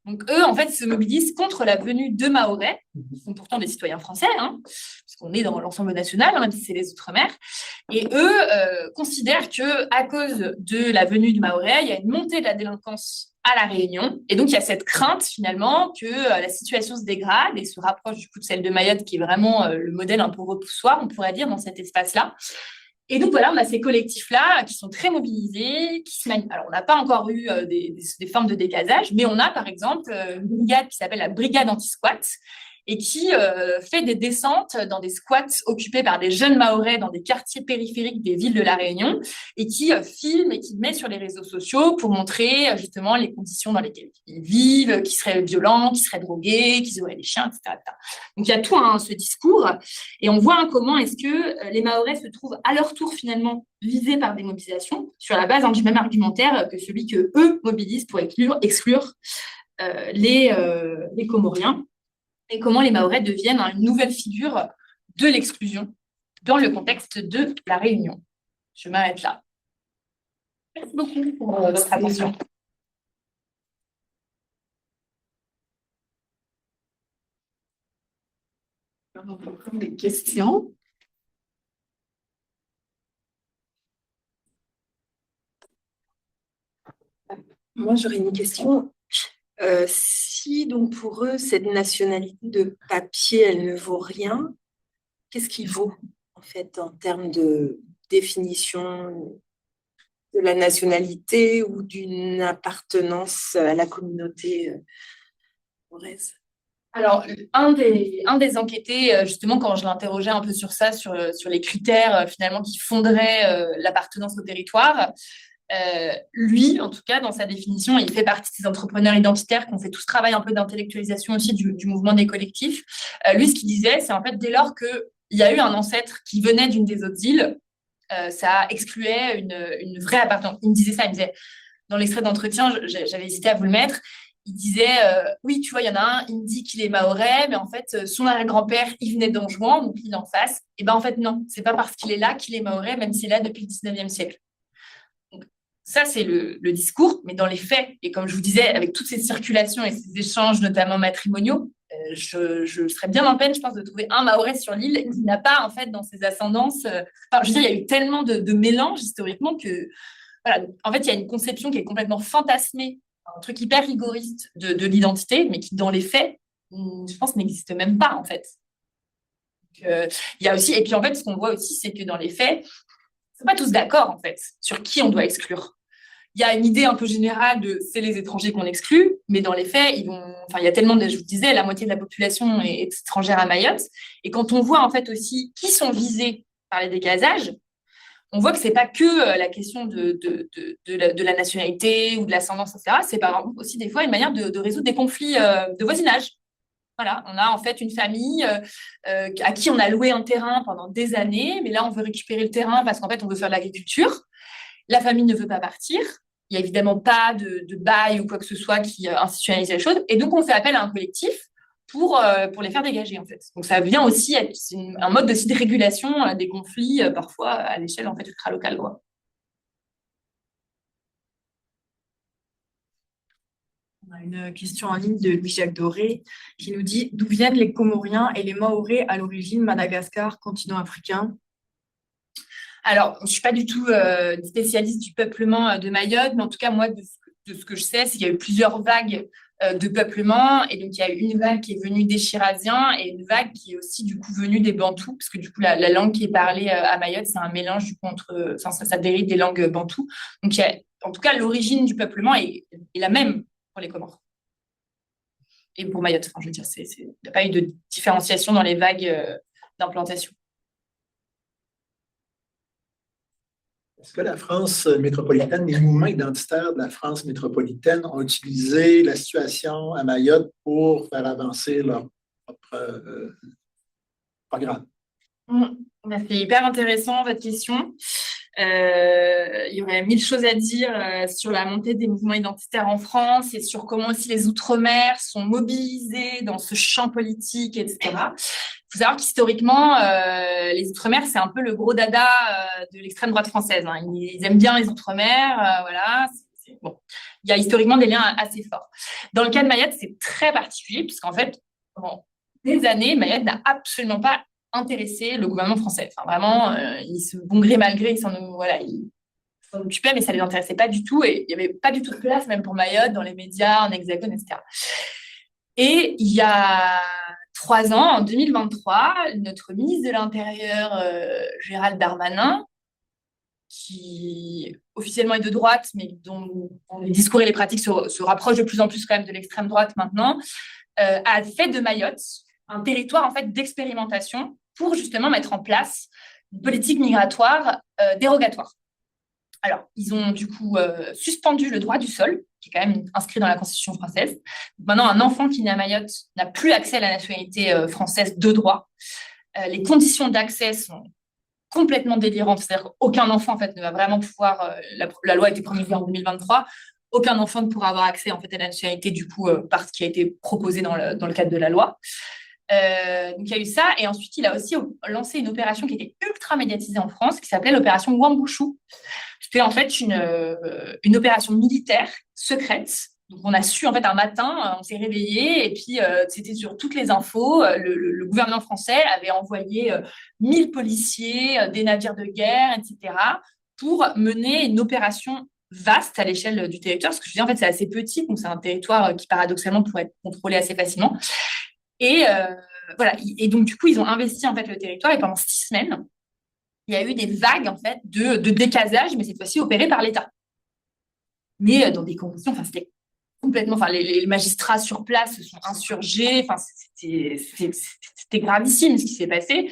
A: Donc, eux, en fait, se mobilisent contre la venue de Mahorais, qui sont pourtant des citoyens français, puisqu'on est dans l'ensemble national, même si c'est les Outre-mer. Et eux considèrent qu'à cause de la venue de Mahorais, il y a une montée de la délinquance à La Réunion. Et donc, il y a cette crainte, finalement, que la situation se dégrade et se rapproche, du coup, de celle de Mayotte, qui est vraiment le modèle un peu repoussoir, on pourrait dire, dans cet espace-là. Et donc, voilà, on a ces collectifs-là qui sont très mobilisés, qui se Alors, on n'a pas encore eu des formes de décasage, mais on a, par exemple, une brigade qui s'appelle la Brigade Anti-Squat et qui fait des descentes dans des squats occupés par des jeunes Mahorais dans des quartiers périphériques des villes de La Réunion et qui filme et qui met sur les réseaux sociaux pour montrer justement les conditions dans lesquelles ils vivent, qui seraient violents, qui seraient drogués, qui auraient des chiens, etc. Donc, il y a tout ce discours et on voit comment est-ce que les Mahorais se trouvent à leur tour finalement visés par des mobilisations sur la base du même argumentaire que celui que eux mobilisent pour exclure les Comoriens. Et comment les Mahorais deviennent une nouvelle figure de l'exclusion dans le contexte de la Réunion. Je m'arrête là. Merci beaucoup pour votre attention.
B: On va prendre des questions. Moi, j'aurais une question. Si donc pour eux, cette nationalité de papier, elle ne vaut rien, qu'est-ce qui vaut en fait en termes de définition de la nationalité ou d'une appartenance à la communauté mahoraise?
A: Alors, un des enquêtés, justement, quand je l'interrogeais un peu sur ça, sur les critères finalement qui fonderaient l'appartenance au territoire, lui, en tout cas, dans sa définition, il fait partie de ces entrepreneurs identitaires qui ont fait tout ce travail un peu d'intellectualisation aussi du mouvement des collectifs. Lui, ce qu'il disait, c'est en fait dès lors qu'il y a eu un ancêtre qui venait d'une des autres îles, ça excluait une vraie appartenance. Il me disait ça, il me disait, dans l'extrait d'entretien, j'avais hésité à vous le mettre, il disait, oui, tu vois, il y en a un, il me dit qu'il est mahorais, mais en fait, son arrière-grand-père, il venait d'Anjouan, donc il est en face. Et ben en fait, non, c'est pas parce qu'il est là qu'il est mahorais, même s'il est là depuis le 19e siècle. Ça, c'est le discours, mais dans les faits, et comme je vous disais, avec toutes ces circulations et ces échanges, notamment matrimoniaux, je serais bien en peine, je pense, de trouver un Mahorais sur l'île qui n'a pas, en fait, dans ses ascendances... Enfin, je veux dire, il y a eu tellement de mélanges historiquement que... Voilà, en fait, il y a une conception qui est complètement fantasmée, un truc hyper rigoriste de l'identité, mais qui, dans les faits, je pense, n'existe même pas, en fait. Donc, il y a aussi... Et puis, en fait, ce qu'on voit aussi, c'est que dans les faits, ils ne sont pas tous d'accord, en fait, sur qui on doit exclure. il y a une idée un peu générale de c'est les étrangers qu'on exclut, mais dans les faits, il y a tellement je vous disais, la moitié de la population est étrangère à Mayotte. Et quand on voit en fait aussi qui sont visés par les dégazages, on voit que c'est pas que la question de la nationalité ou de l'ascendance, etc. C'est par exemple aussi des fois une manière de résoudre des conflits de voisinage. Voilà, on a en fait une famille à qui on a loué un terrain pendant des années, mais là on veut récupérer le terrain parce qu'en fait on veut faire de l'agriculture. La famille ne veut pas partir. Il n'y a évidemment pas de bail ou quoi que ce soit qui institutionnalise les choses. Et donc, on fait appel à un collectif pour les faire dégager, en fait. Donc, ça vient aussi être un mode aussi de régulation des conflits, parfois à l'échelle en fait, ultra-locale, quoi.
C: On a une question en ligne de Louis-Jacques Doré qui nous dit d'où viennent les Comoriens et les Mahorais à l'origine, Madagascar, continent africain?
A: Alors, je ne suis pas du tout spécialiste du peuplement de Mayotte, mais en tout cas, moi, de ce que je sais, c'est qu'il y a eu plusieurs vagues de peuplement. Et donc, il y a eu une vague qui est venue des Chiraziens et une vague qui est aussi, du coup, venue des Bantous, parce que, du coup, la langue qui est parlée à Mayotte, c'est un mélange, du coup, ça dérive des langues bantoues. Donc, en tout cas, l'origine du peuplement est la même pour les Comores. Et pour Mayotte, enfin, je veux dire, il n'y a pas eu de différenciation dans les vagues d'implantation.
D: Est-ce que la France métropolitaine, les mouvements identitaires de la France métropolitaine ont utilisé la situation à Mayotte pour faire avancer leur propre programme?
A: C'est hyper intéressant, votre question. Il y aurait 1000 choses à dire sur la montée des mouvements identitaires en France et sur comment aussi les Outre-mer sont mobilisés dans ce champ politique, etc. Il faut savoir qu'historiquement, les Outre-mer, c'est un peu le gros dada de l'extrême droite française. Hein. Ils aiment bien les Outre-mer, voilà. Bon. Il y a historiquement des liens assez forts. Dans le cas de Mayotte, c'est très particulier, puisqu'en fait, pendant des années, Mayotte n'a absolument pas intéressé le gouvernement français. Enfin, vraiment, bon gré, mal gré, ils s'en occupaient, mais ça ne les intéressait pas du tout. Et il n'y avait pas du tout de place, même pour Mayotte, dans les médias, en Hexagone, etc. Et il y a 3 ans, en 2023, notre ministre de l'Intérieur, Gérald Darmanin, qui officiellement est de droite, mais dont les discours et les pratiques se rapprochent de plus en plus quand même de l'extrême droite maintenant, a fait de Mayotte un territoire en fait d'expérimentation pour justement mettre en place une politique migratoire dérogatoire. Alors, ils ont du coup suspendu le droit du sol, qui est quand même inscrit dans la Constitution française. Maintenant, un enfant qui naît à Mayotte n'a plus accès à la nationalité française de droit. Les conditions d'accès sont complètement délirantes, c'est-à-dire qu'aucun enfant en fait ne va vraiment pouvoir. La loi a été promulguée en 2023. Aucun enfant ne pourra avoir accès en fait à la nationalité du coup par ce qui a été proposé dans le cadre de la loi. Donc il y a eu ça, et ensuite il a aussi lancé une opération qui était ultra médiatisée en France, qui s'appelait l'opération Wambouchou. C'était en fait une opération militaire secrète. Donc on a su en fait un matin, on s'est réveillé et puis c'était sur toutes les infos. Le gouvernement français avait envoyé 1000 policiers, des navires de guerre, etc. pour mener une opération vaste à l'échelle du territoire. Parce que je dis en fait c'est assez petit, donc c'est un territoire qui paradoxalement pourrait être contrôlé assez facilement. Et voilà. Et donc du coup ils ont investi en fait le territoire, et pendant 6 semaines il y a eu des vagues en fait de décasage, mais cette fois-ci opérées par l'État. Mais dans des conditions, enfin c'était complètement, enfin les magistrats sur place se sont insurgés, enfin c'était gravissime ce qui s'est passé.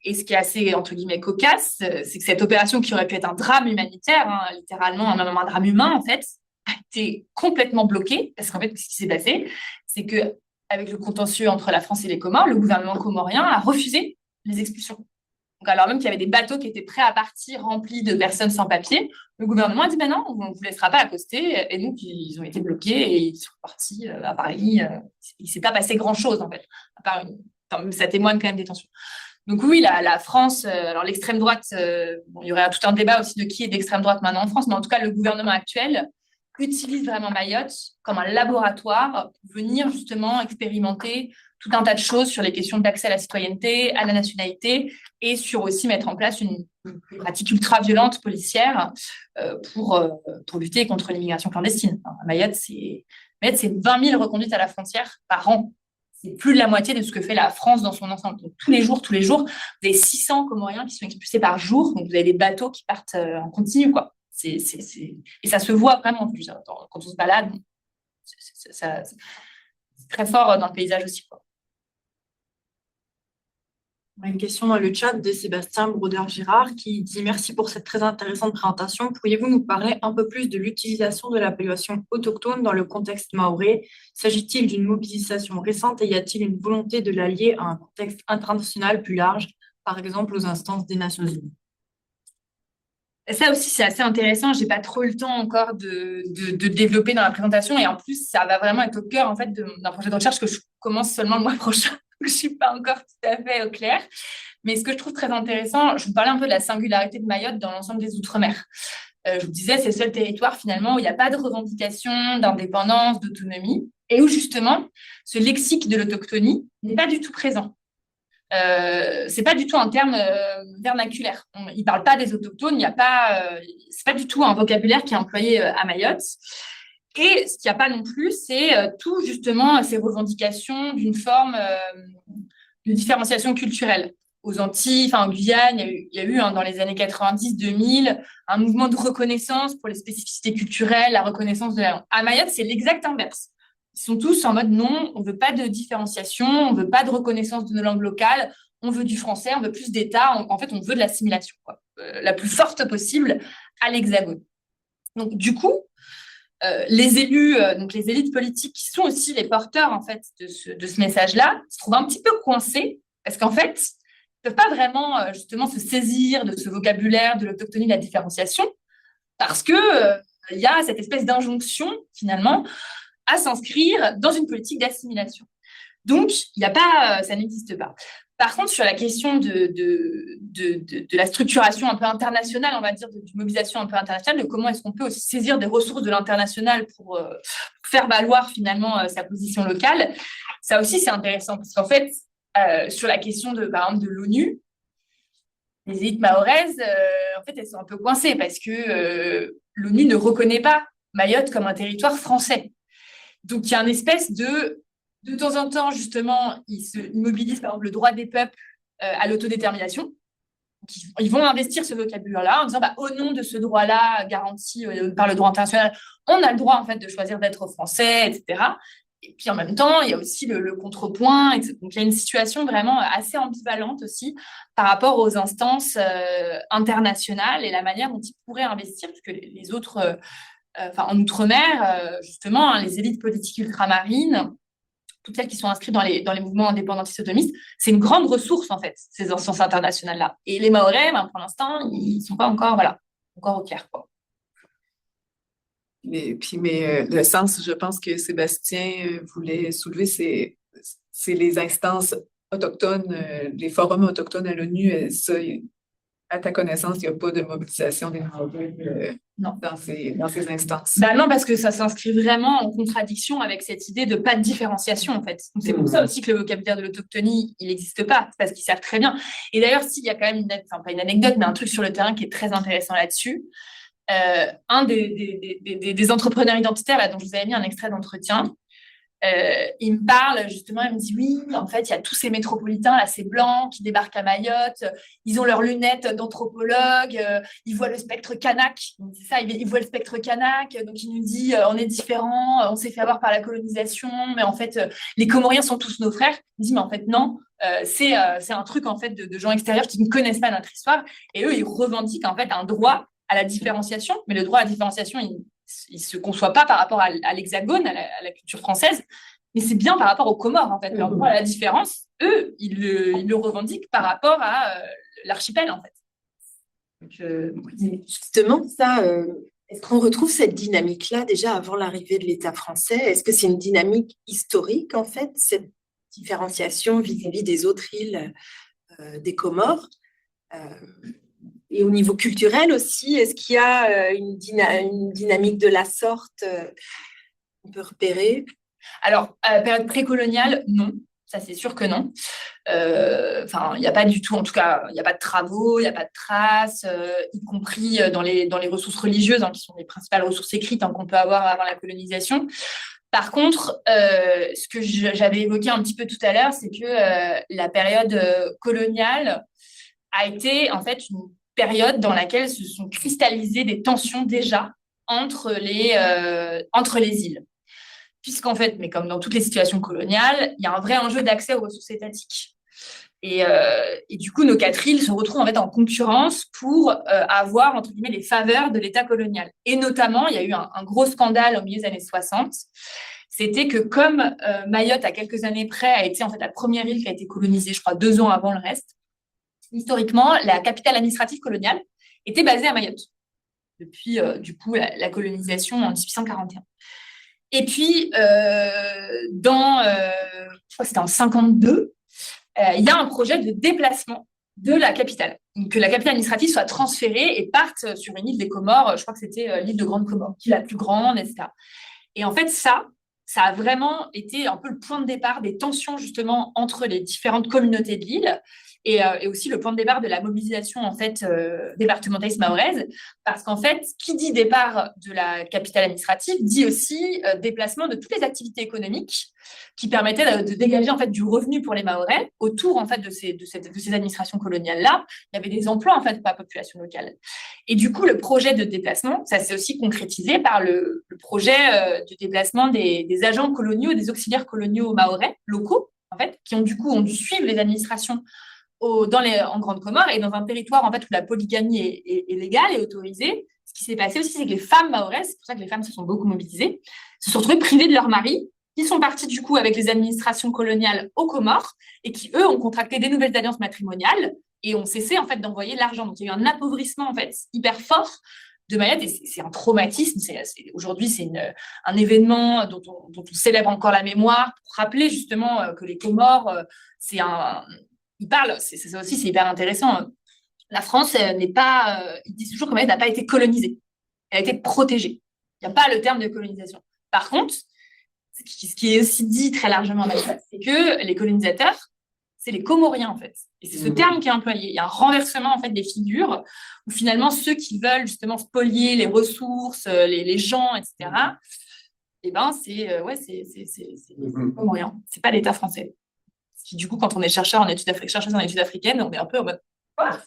A: Et ce qui est assez entre guillemets cocasse, c'est que cette opération qui aurait pu être un drame humanitaire, hein, littéralement même un drame humain en fait, a été complètement bloquée, parce qu'en fait ce qui s'est passé, c'est que avec le contentieux entre la France et les Comores, le gouvernement comorien a refusé les expulsions. Donc, alors même qu'il y avait des bateaux qui étaient prêts à partir remplis de personnes sans papier, le gouvernement a dit ben non, on ne vous laissera pas accoster. Et donc, ils ont été bloqués et ils sont partis à Paris. Il ne s'est pas passé grand-chose, en fait. À part ça témoigne quand même des tensions. Donc oui, la France, alors l'extrême droite, il y aurait tout un débat aussi de qui est d'extrême droite maintenant en France, mais en tout cas, le gouvernement actuel utilise vraiment Mayotte comme un laboratoire pour venir justement expérimenter tout un tas de choses sur les questions d'accès à la citoyenneté, à la nationalité, et sur aussi mettre en place une pratique ultra-violente policière pour lutter contre l'immigration clandestine. Enfin, Mayotte, c'est 20 000 reconduites à la frontière par an. C'est plus de la moitié de ce que fait la France dans son ensemble. Donc, tous les jours, vous avez 600 Comoriens qui sont expulsés par jour. Donc, vous avez des bateaux qui partent en continu, quoi. Et ça se voit vraiment. Je veux dire, quand on se balade, c'est très fort dans le paysage aussi, quoi.
C: On a une question dans le chat de Sébastien Brodeur-Girard qui dit: merci pour cette très intéressante présentation. Pourriez-vous nous parler un peu plus de l'utilisation de l'appellation autochtone dans le contexte mahorais? S'agit-il d'une mobilisation récente et y a-t-il une volonté de l'allier à un contexte international plus large, par exemple aux instances des Nations Unies?
A: Ça aussi, c'est assez intéressant. J'ai pas trop le temps encore de développer dans la présentation. Et en plus, ça va vraiment être au cœur en fait, d'un projet de recherche que je commence seulement le mois prochain. Je suis pas encore tout à fait au clair. Mais ce que je trouve très intéressant, je vous parlais un peu de la singularité de Mayotte dans l'ensemble des Outre-mer. Je vous disais, c'est le seul territoire finalement où il n'y a pas de revendication d'indépendance, d'autonomie, et où justement, ce lexique de l'autochtonie n'est pas du tout présent. C'est pas du tout un terme vernaculaire. Il parle pas des autochtones, il y a pas, c'est pas du tout un vocabulaire qui est employé à Mayotte. Et ce qu'il n'y a pas non plus, c'est tout justement ces revendications d'une forme de différenciation culturelle. Aux Antilles, enfin en Guyane, il y a eu dans les années 90-2000 un mouvement de reconnaissance pour les spécificités culturelles, la reconnaissance de la langue. À Mayotte, c'est l'exact inverse. Ils sont tous en mode non, on ne veut pas de différenciation, on ne veut pas de reconnaissance de nos langues locales, on veut du français, on veut plus d'État, en fait, on veut de l'assimilation, la plus forte possible à l'Hexagone. Donc, du coup, les élus, donc les élites politiques qui sont aussi les porteurs en fait, de ce message-là, se trouvent un petit peu coincés parce qu'en fait, ils ne peuvent pas vraiment justement se saisir de ce vocabulaire de l'autochtonie, de la différenciation, parce qu'il y a cette espèce d'injonction, finalement, à s'inscrire dans une politique d'assimilation. Donc, il y a pas, ça n'existe pas. Par contre, sur la question de la structuration un peu internationale, on va dire, d'une mobilisation un peu internationale, de comment est-ce qu'on peut aussi saisir des ressources de l'international pour faire valoir finalement sa position locale, ça aussi c'est intéressant parce qu'en fait, sur la question par exemple de l'ONU, les élites mahoraises, en fait, elles sont un peu coincées parce que l'ONU ne reconnaît pas Mayotte comme un territoire français. Donc, il y a une espèce de temps en temps, justement, ils mobilisent, par exemple, le droit des peuples à l'autodétermination. Ils vont investir ce vocabulaire-là en disant, au nom de ce droit-là garanti par le droit international, on a le droit, en fait, de choisir d'être français, etc. Et puis, en même temps, il y a aussi le contrepoint. Etc. Donc, il y a une situation vraiment assez ambivalente aussi par rapport aux instances internationales et la manière dont ils pourraient investir, puisque les autres... en Outre-mer, justement, les élites politiques ultramarines, toutes celles qui sont inscrites dans les mouvements indépendantistes autonomistes, c'est une grande ressource, en fait, ces instances internationales-là. Et les Mahorais, pour l'instant, ils ne sont pas encore au clair, quoi.
E: Mais le sens, je pense que Sébastien voulait soulever, c'est les instances autochtones, les forums autochtones à l'ONU. Ça, à ta connaissance, il n'y a pas de mobilisation des Mahorais dans ces instances.
A: Non, parce que ça s'inscrit vraiment en contradiction avec cette idée de pas de différenciation, en fait. Donc, c'est pour ça aussi que le vocabulaire de l'autochtonie, il n'existe pas, parce qu'ils savent très bien. Et d'ailleurs, s'il y a quand même pas une anecdote, mais un truc sur le terrain qui est très intéressant là-dessus, un des entrepreneurs identitaires, là, dont je vous avais mis un extrait d'entretien, il me parle justement, il me dit oui, en fait, il y a tous ces métropolitains, là, ces blancs qui débarquent à Mayotte, ils ont leurs lunettes d'anthropologue, ils voient le spectre kanak, c'est ça, ils voient le spectre kanak, donc il nous dit on est différents, on s'est fait avoir par la colonisation, mais en fait, les Comoriens sont tous nos frères. Il dit mais en fait, non, c'est un truc en fait de gens extérieurs qui ne connaissent pas notre histoire, et eux, ils revendiquent en fait un droit à la différenciation, mais le droit à la différenciation, il se conçoit pas par rapport à l'Hexagone, à la culture française, mais c'est bien par rapport aux Comores, en fait. Leur droit à la différence, eux, ils le revendiquent par rapport à l'archipel, en fait. Donc,
B: justement, ça, est-ce qu'on retrouve cette dynamique-là déjà avant l'arrivée de l'État français? Est-ce que c'est une dynamique historique, en fait, cette différenciation vis-à-vis des autres îles des Comores? Et au niveau culturel aussi, est-ce qu'il y a une dynamique de la sorte qu'on peut repérer?
A: Alors, période précoloniale, non. Ça, c'est sûr que non. Il n'y a pas du tout, en tout cas, il n'y a pas de travaux, il n'y a pas de traces, y compris dans les ressources religieuses, qui sont les principales ressources écrites qu'on peut avoir avant la colonisation. Par contre, ce que j'avais évoqué un petit peu tout à l'heure, c'est que la période coloniale a été en fait une période dans laquelle se sont cristallisées des tensions déjà entre les îles. Puisqu'en fait, mais comme dans toutes les situations coloniales, il y a un vrai enjeu d'accès aux ressources étatiques. Et du coup, nos 4 îles se retrouvent en fait en concurrence pour avoir, entre guillemets, les faveurs de l'État colonial. Et notamment, il y a eu un gros scandale au milieu des années 60. C'était que comme Mayotte, à quelques années près, a été en fait la première île qui a été colonisée, je crois, 2 ans avant le reste, historiquement, la capitale administrative coloniale était basée à Mayotte, depuis du coup la colonisation en 1841. Et puis, je crois que c'était en 52, il y a un projet de déplacement de la capitale, que la capitale administrative soit transférée et parte sur une île des Comores, je crois que c'était l'île de Grande Comore, qui est la plus grande, etc. Et en fait, ça a vraiment été un peu le point de départ des tensions justement entre les différentes communautés de l'île et aussi le point de départ de la mobilisation en fait départementaliste mahoraise, parce qu'en fait, qui dit départ de la capitale administrative dit aussi déplacement de toutes les activités économiques qui permettaient de dégager en fait du revenu pour les Mahorais autour en fait de ces administrations coloniales là. Il y avait des emplois en fait pour la population locale. Et du coup, le projet de déplacement, ça s'est aussi concrétisé par le projet de déplacement des agents coloniaux, des auxiliaires coloniaux mahorais locaux en fait, qui ont dû suivre les administrations en Grande Comore et dans un territoire en fait où la polygamie est légale et autorisée. Ce qui s'est passé aussi, c'est que les femmes mahoraises, c'est pour ça que les femmes se sont beaucoup mobilisées, se sont retrouvées privées de leur mari, qui sont partis du coup avec les administrations coloniales aux Comores et qui, eux, ont contracté des nouvelles alliances matrimoniales et ont cessé en fait d'envoyer de l'argent. Donc il y a eu un appauvrissement en fait hyper fort de Mayotte et c'est un traumatisme. Aujourd'hui, c'est un événement dont on célèbre encore la mémoire pour rappeler justement que les Comores, ça aussi c'est hyper intéressant. La France n'est pas, ils disent toujours que Mayotte n'a pas été colonisée, elle a été protégée. Il n'y a pas le terme de colonisation. Par contre, ce qui est aussi dit très largement, c'est que les colonisateurs, c'est les Comoriens en fait. Et c'est ce terme qui est employé. Il y a un renversement en fait des figures où finalement ceux qui veulent justement spolier les ressources, les gens, etc. Eh ben c'est les Comoriens. C'est pas l'État français. Qui, du coup, quand on est chercheuse en études africaines, on est un peu en mode quoi.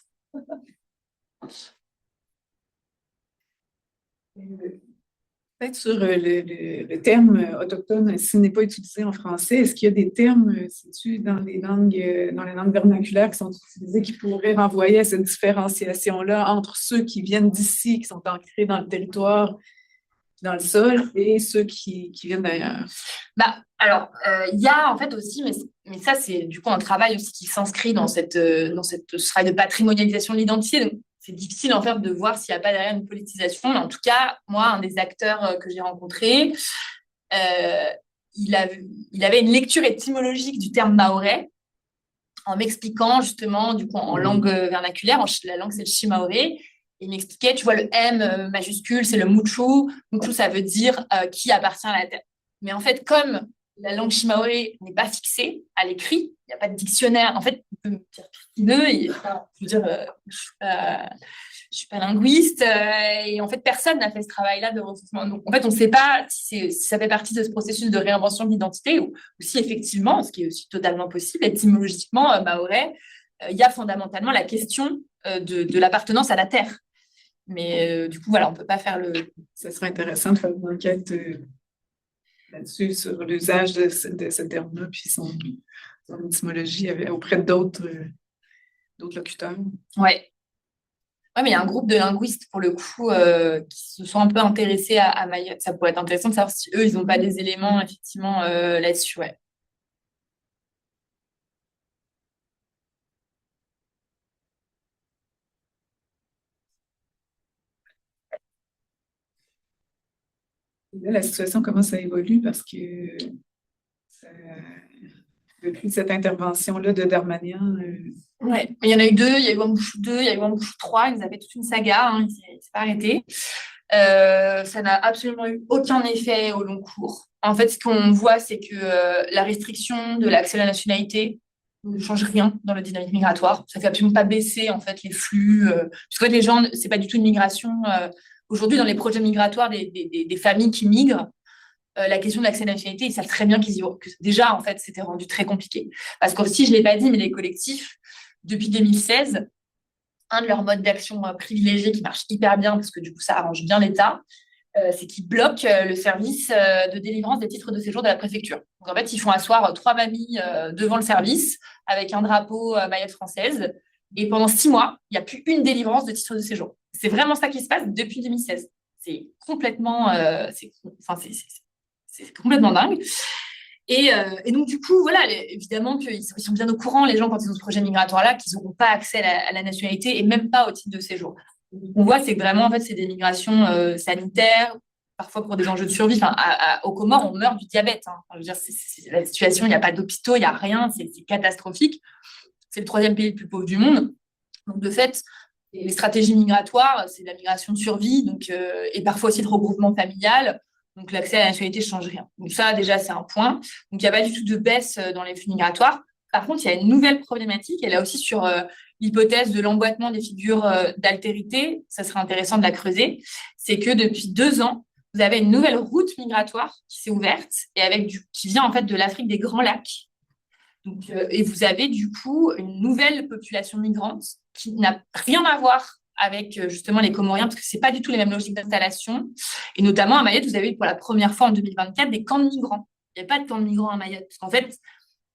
E: Peut-être sur le terme autochtone, s'il n'est pas utilisé en français, est-ce qu'il y a des termes dans les langues vernaculaires qui sont utilisés qui pourraient renvoyer à cette différenciation-là entre ceux qui viennent d'ici, qui sont ancrés dans le territoire, dans le sol, et ceux qui viennent d'ailleurs?
A: Alors, il y a en fait aussi, mais ça, c'est du coup un travail aussi qui s'inscrit dans ce travail de patrimonialisation de l'identité. Donc, c'est difficile en fait de voir s'il n'y a pas derrière une politisation. Mais en tout cas, moi, un des acteurs que j'ai rencontré, il avait une lecture étymologique du terme mahorais en m'expliquant justement, du coup, en langue vernaculaire, la langue c'est le shimaoré. Il m'expliquait, tu vois, le M majuscule, c'est le muchu. Muchu, ça veut dire qui appartient à la terre. Mais en fait, comme la langue shimaoré n'est pas fixée à l'écrit, il n'y a pas de dictionnaire. En fait, on peut me dire tout ce qu'il veut. Je veux dire, je suis pas linguiste. Et en fait, personne n'a fait ce travail-là de recensement. Donc, en fait, on ne sait pas si ça fait partie de ce processus de réinvention de l'identité ou si effectivement, ce qui est aussi totalement possible, étymologiquement, mahorais, il y a fondamentalement la question de l'appartenance à la terre. Mais du coup, voilà, on ne peut pas faire
E: Ça serait intéressant de faire une enquête là-dessus sur l'usage de ce terme-là puis son étymologie auprès d'autres locuteurs.
A: Ouais, mais il y a un groupe de linguistes, pour le coup, qui se sont un peu intéressés à Mayotte. Ça pourrait être intéressant de savoir si eux, ils n'ont pas des éléments, effectivement, là-dessus, ouais.
E: Là, la situation commence à évoluer parce que depuis cette intervention-là de Darmanian.
A: Ouais, il y en a eu 2, il y a eu Wambouchou 2, il y a eu Wambouchou 3, ils avaient toute une saga, il ne s'est pas arrêté. Ça n'a absolument eu aucun effet au long cours. En fait, ce qu'on voit, c'est que la restriction de l'accès à la nationalité ne change rien dans la dynamique migratoire. Ça ne fait absolument pas baisser en fait, les flux. Parce que les gens, ce n'est pas du tout une migration. Aujourd'hui, dans les projets migratoires des familles qui migrent, la question de l'accès à la nationalité, ils savent très bien que déjà, en fait, c'était rendu très compliqué. Parce que si je ne l'ai pas dit, mais les collectifs, depuis 2016, un de leurs modes d'action privilégiés qui marche hyper bien parce que du coup, ça arrange bien l'État, c'est qu'ils bloquent le service de délivrance des titres de séjour de la préfecture. Donc, en fait, ils font asseoir 3 mamies devant le service avec un drapeau Mayotte française. Et pendant 6 mois, il n'y a plus une délivrance de titre de séjour. C'est vraiment ça qui se passe depuis 2016. C'est complètement, c'est complètement dingue. Et donc, du coup, voilà, évidemment qu'ils sont bien au courant, les gens, quand ils ont ce projet migratoire-là, qu'ils n'auront pas accès à la nationalité et même pas au titre de séjour. On voit, c'est que vraiment, en fait, c'est des migrations sanitaires, parfois pour des enjeux de survie. Enfin, aux Comores, on meurt du diabète. Hein. Enfin, je veux dire, c'est la situation, il n'y a pas d'hôpitaux, il n'y a rien, c'est catastrophique. C'est le 3e pays le plus pauvre du monde. Donc, de fait, les stratégies migratoires, c'est de la migration de survie, donc, et parfois aussi de regroupement familial. Donc, l'accès à la nationalité ne change rien. Donc, ça, déjà, c'est un point. Donc, il n'y a pas du tout de baisse dans les flux migratoires. Par contre, il y a une nouvelle problématique, et là aussi sur l'hypothèse de l'emboîtement des figures d'altérité, ça serait intéressant de la creuser, c'est que depuis 2 ans, vous avez une nouvelle route migratoire qui s'est ouverte, et qui vient en fait de l'Afrique des Grands Lacs. Donc, et vous avez du coup une nouvelle population migrante qui n'a rien à voir avec justement les Comoriens, parce que ce n'est pas du tout les mêmes logiques d'installation. Et notamment à Mayotte, vous avez eu pour la première fois en 2024 des camps de migrants. Il n'y a pas de camps de migrants à Mayotte. Parce qu'en fait,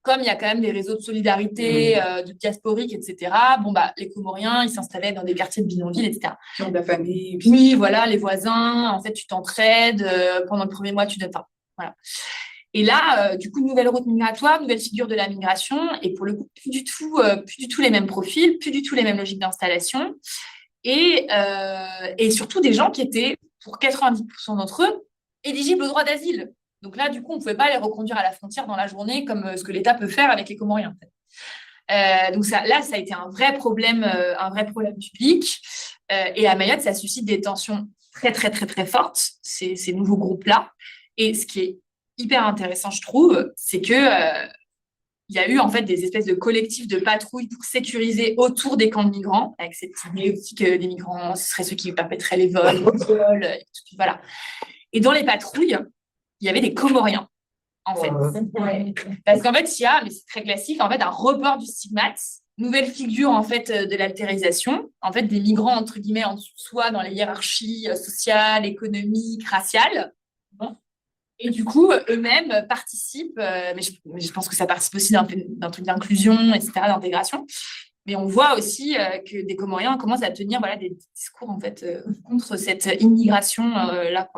A: comme il y a quand même des réseaux de solidarité, de diasporique, etc., bon, bah, les Comoriens, ils s'installaient dans des quartiers de bidonville, etc.
E: Qui ont de la famille.
A: Oui, voilà, les voisins, en fait, tu t'entraides, pendant le premier mois, tu donnes. Enfin, voilà. Et là, du coup, nouvelle route migratoire, nouvelle figure de la migration, et pour le coup, plus du tout les mêmes profils, plus du tout les mêmes logiques d'installation, et surtout des gens qui étaient, pour 90% d'entre eux, éligibles au droit d'asile. Donc là, du coup, on ne pouvait pas les reconduire à la frontière dans la journée, comme ce que l'État peut faire avec les Comoriens. En fait. Donc ça a été un vrai problème public. Et à Mayotte, ça suscite des tensions très, très, très, très fortes, ces nouveaux groupes-là. Et ce qui est hyper intéressant, je trouve, c'est que il y a eu en fait des espèces de collectifs de patrouilles pour sécuriser autour des camps de migrants, avec cette idée aussi que les migrants, ce seraient ceux qui perpétreraient les vols, voilà. Et dans les patrouilles, il y avait des Comoriens, en fait. Ouais. Parce qu'en fait, il y a, mais c'est très classique, en fait, un report du stigmate, nouvelle figure en fait de l'altérisation, en fait, des migrants entre guillemets en dessous de soi dans les hiérarchies sociales, économiques, raciales. Bon. Et du coup, eux-mêmes participent, mais je pense que ça participe aussi d'un truc d'inclusion, etc., d'intégration. Mais on voit aussi que des Comoriens commencent à tenir voilà, des discours en fait, contre cette immigration-là.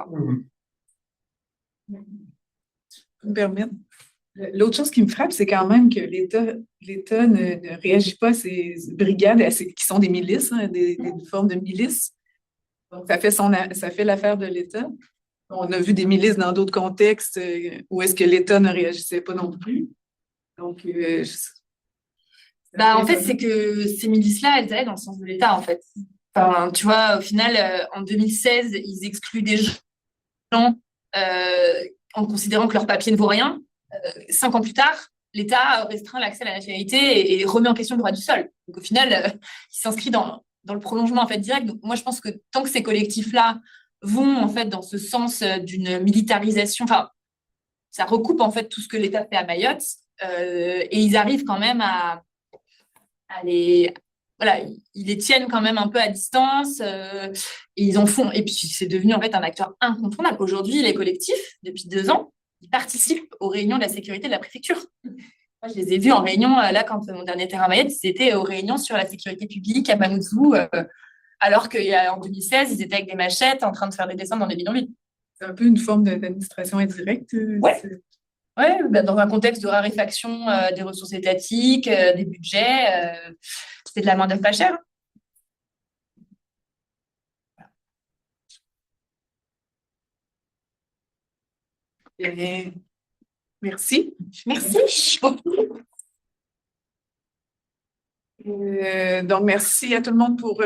E: L'autre chose qui me frappe, c'est quand même que l'État ne réagit pas à ces brigades qui sont des milices, hein, des formes de milices. Donc, ça fait l'affaire de l'État. On a vu des milices dans d'autres contextes où est-ce que l'État ne réagissait pas non plus. Donc,
A: en fait, c'est que ces milices-là, elles allaient dans le sens de l'État, en fait. Enfin, tu vois, au final, en 2016, ils excluent des gens en considérant que leur papier ne vaut rien. 5 ans plus tard, l'État restreint l'accès à la nationalité et remet en question le droit du sol. Donc, au final, il s'inscrit dans le prolongement en fait, direct. Donc, moi, je pense que tant que ces collectifs-là vont en fait dans ce sens d'une militarisation. Enfin, ça recoupe en fait tout ce que l'État fait à Mayotte et ils arrivent quand même à les voilà, ils les tiennent quand même un peu à distance et ils en font. Et puis c'est devenu en fait un acteur incontournable. Aujourd'hui, les collectifs, depuis 2 ans, ils participent aux réunions de la sécurité de la préfecture. Moi, je les ai vus en réunion là quand mon dernier terrain à Mayotte, c'était aux réunions sur la sécurité publique à Mamoudzou. Alors qu'en 2016, ils étaient avec des machettes en train de faire des dessins dans des bidonvilles.
E: C'est un peu une forme d'administration indirecte.
A: Ouais. Ouais, dans un contexte de raréfaction des ressources étatiques, des budgets, c'est de la main-d'œuvre pas chère.
E: Et merci.
A: Merci.
E: Donc, merci à tout le monde pour